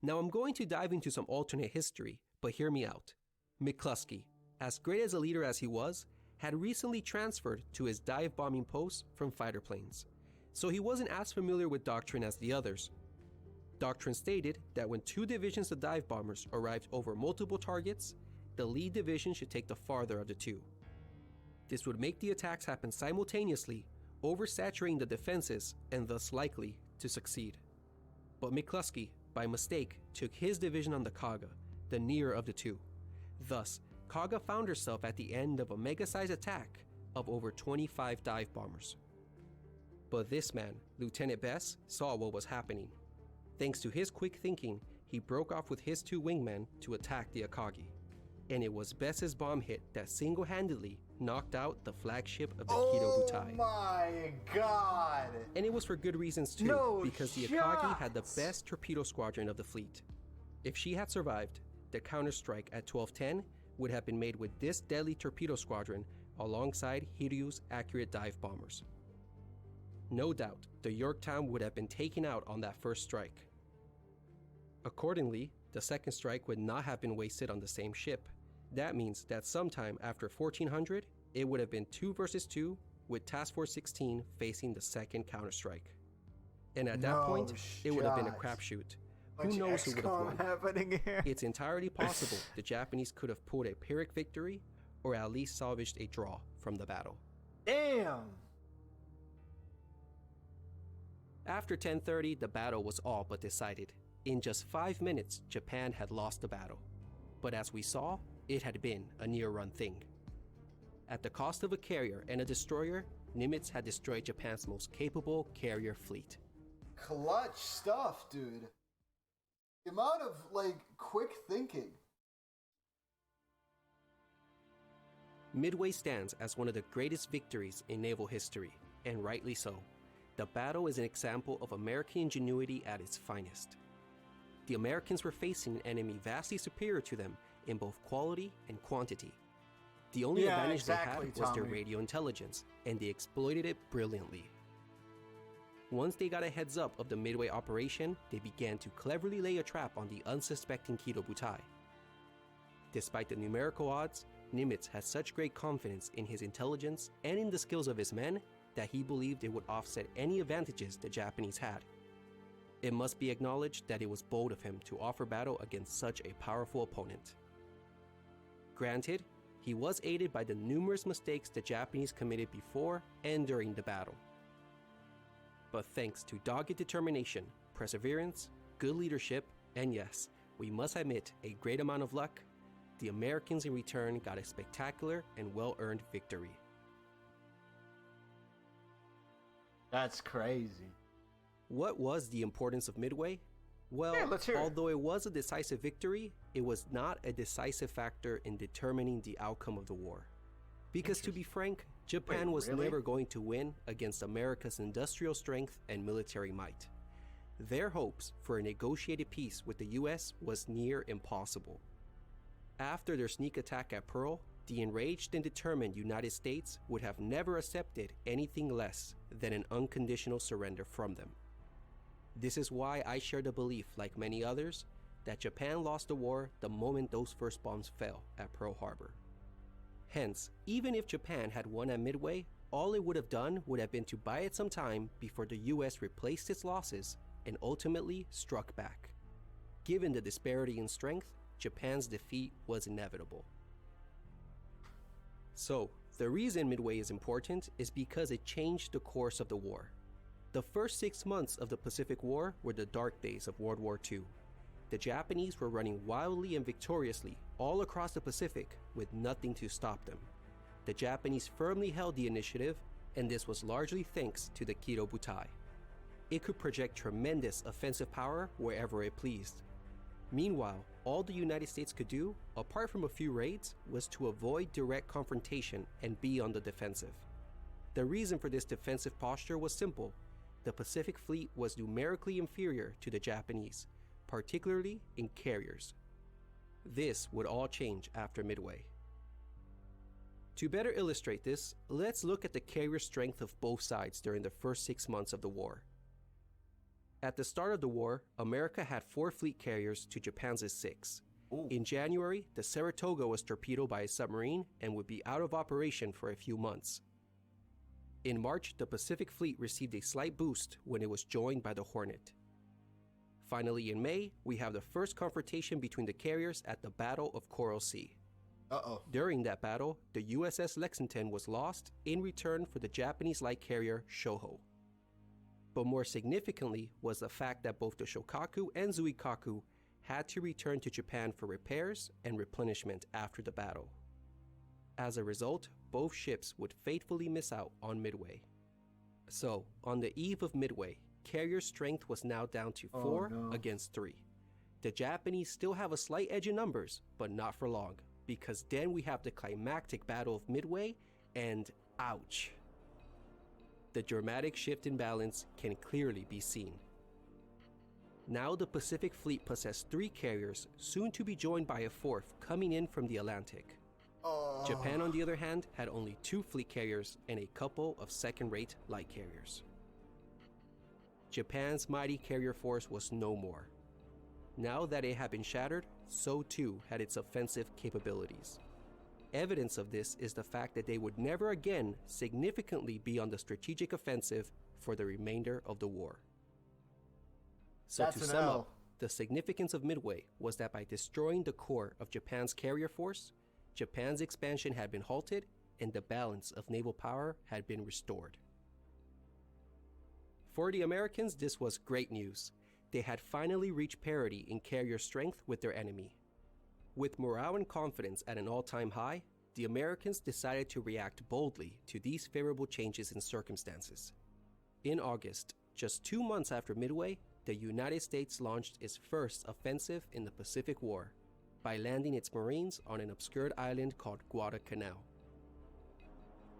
Now I'm going to dive into some alternate history, but hear me out. McCluskey, as great as a leader as he was, had recently transferred to his dive bombing post from fighter planes, so he wasn't as familiar with doctrine as the others. Doctrine stated that when 2 divisions of dive bombers arrived over multiple targets, the lead division should take the farther of the 2. This would make the attacks happen simultaneously, oversaturating the defenses and thus likely to succeed. But McCluskey, by mistake, took his division on the Kaga, the nearer of the 2. Thus, Kaga found herself at the end of a mega-sized attack of over 25 dive bombers. But this man, Lieutenant Bess, saw what was happening. Thanks to his quick thinking, he broke off with his 2 wingmen to attack the Akagi. And it was Bess's bomb hit that single-handedly knocked out the flagship of the Kido Butai. Oh my god. And it was for good reasons too, No because the Akagi had the shots. best torpedo squadron of the fleet. If she had survived, the counterstrike at 1210 would have been made with this deadly torpedo squadron alongside Hiryu's accurate dive bombers. No doubt, the Yorktown would have been taken out on that first strike. Accordingly, the second strike would not have been wasted on the same ship. That means that sometime after 1400, it would have been 2 versus 2, with Task Force 16 facing the second counterstrike. And at that No point, it would have been a shot. crapshoot. Much Who knows who would have XCOM won? happening here? It's entirely possible the Japanese could have pulled a Pyrrhic victory, or at least salvaged a draw from the battle. Damn. After 10:30, the battle was all but decided. In just 5 minutes, Japan had lost the battle. But as we saw, it had been a near-run thing. At the cost of a carrier and a destroyer, Nimitz had destroyed Japan's most capable carrier fleet. Clutch stuff, dude. The amount of, like, quick thinking. Midway stands as one of the greatest victories in naval history, and rightly so. The battle is an example of American ingenuity at its finest. The Americans were facing an enemy vastly superior to them in both quality and quantity. The only advantage they had was their radio intelligence, and they exploited it brilliantly. Once they got a heads up of the Midway operation, they began to cleverly lay a trap on the unsuspecting Kido Butai. Despite the numerical odds, Nimitz had such great confidence in his intelligence and in the skills of his men that he believed it would offset any advantages the Japanese had. It must be acknowledged that it was bold of him to offer battle against such a powerful opponent. Granted, he was aided by the numerous mistakes the Japanese committed before and during the battle. But thanks to dogged determination, perseverance, good leadership, and yes, we must admit a great amount of luck, the Americans in return got a spectacular and well-earned victory. That's crazy. What was the importance of Midway? Well, Yeah, let's hear it. although it was a decisive victory, it was not a decisive factor in determining the outcome of the war. Because to be frank, Japan was really? never going to win against America's industrial strength and military might. Their hopes for a negotiated peace with the US was near impossible. After their sneak attack at Pearl, the enraged and determined United States would have never accepted anything less than an unconditional surrender from them. This is why I share the belief, like many others, that Japan lost the war the moment those first bombs fell at Pearl Harbor. Hence, even if Japan had won at Midway, all it would have done would have been to buy it some time before the US replaced its losses and ultimately struck back. Given the disparity in strength, Japan's defeat was inevitable. So, the reason Midway is important is because it changed the course of the war. The first 6 months of the Pacific War were the dark days of World War II. The Japanese were running wildly and victoriously all across the Pacific with nothing to stop them. The Japanese firmly held the initiative, and this was largely thanks to the Kido Butai. It could project tremendous offensive power wherever it pleased. Meanwhile, all the United States could do, apart from a few raids, was to avoid direct confrontation and be on the defensive. The reason for this defensive posture was simple. The Pacific Fleet was numerically inferior to the Japanese, particularly in carriers. This would all change after Midway. To better illustrate this, let's look at the carrier strength of both sides during the first 6 months of the war. At the start of the war, America had 4 fleet carriers to Japan's 6. Ooh. In January, the Saratoga was torpedoed by a submarine and would be out of operation for a few months. In March, the Pacific Fleet received a slight boost when it was joined by the Hornet. Finally, in May, we have the first confrontation between the carriers at the Battle of Coral Sea. Uh-oh. During that battle, the USS Lexington was lost in return for the Japanese light carrier Shoho. But more significantly was the fact that both the Shokaku and Zuikaku had to return to Japan for repairs and replenishment after the battle. As a result, both ships would fatefully miss out on Midway. So, on the eve of Midway, carrier strength was now down to 4 against 3. The Japanese still have a slight edge in numbers, but not for long, because then we have the climactic Battle of Midway, and ouch. The dramatic shift in balance can clearly be seen. Now the Pacific Fleet possessed 3 carriers, soon to be joined by a 4th coming in from the Atlantic. Japan, on the other hand, had only 2 fleet carriers and a couple of second-rate light carriers. Japan's mighty carrier force was no more. Now that it had been shattered, so too had its offensive capabilities. Evidence of this is the fact that they would never again significantly be on the strategic offensive for the remainder of the war. So That's to an sum L. up, the significance of Midway was that by destroying the core of Japan's carrier force, Japan's expansion had been halted and the balance of naval power had been restored. For the Americans, this was great news. They had finally reached parity in carrier strength with their enemy. With morale and confidence at an all-time high, the Americans decided to react boldly to these favorable changes in circumstances. In August, just 2 months after Midway, the United States launched its first offensive in the Pacific War by landing its Marines on an obscured island called Guadalcanal.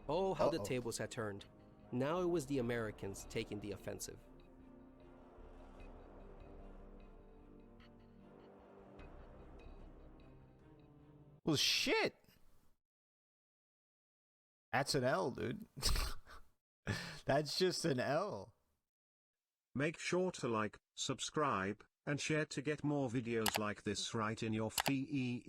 Oh, how the tables had turned. Now it was the Americans taking the offensive. Well, shit. That's an L, dude. That's just an L. Make sure to like, subscribe, and share to get more videos like this right in your feed.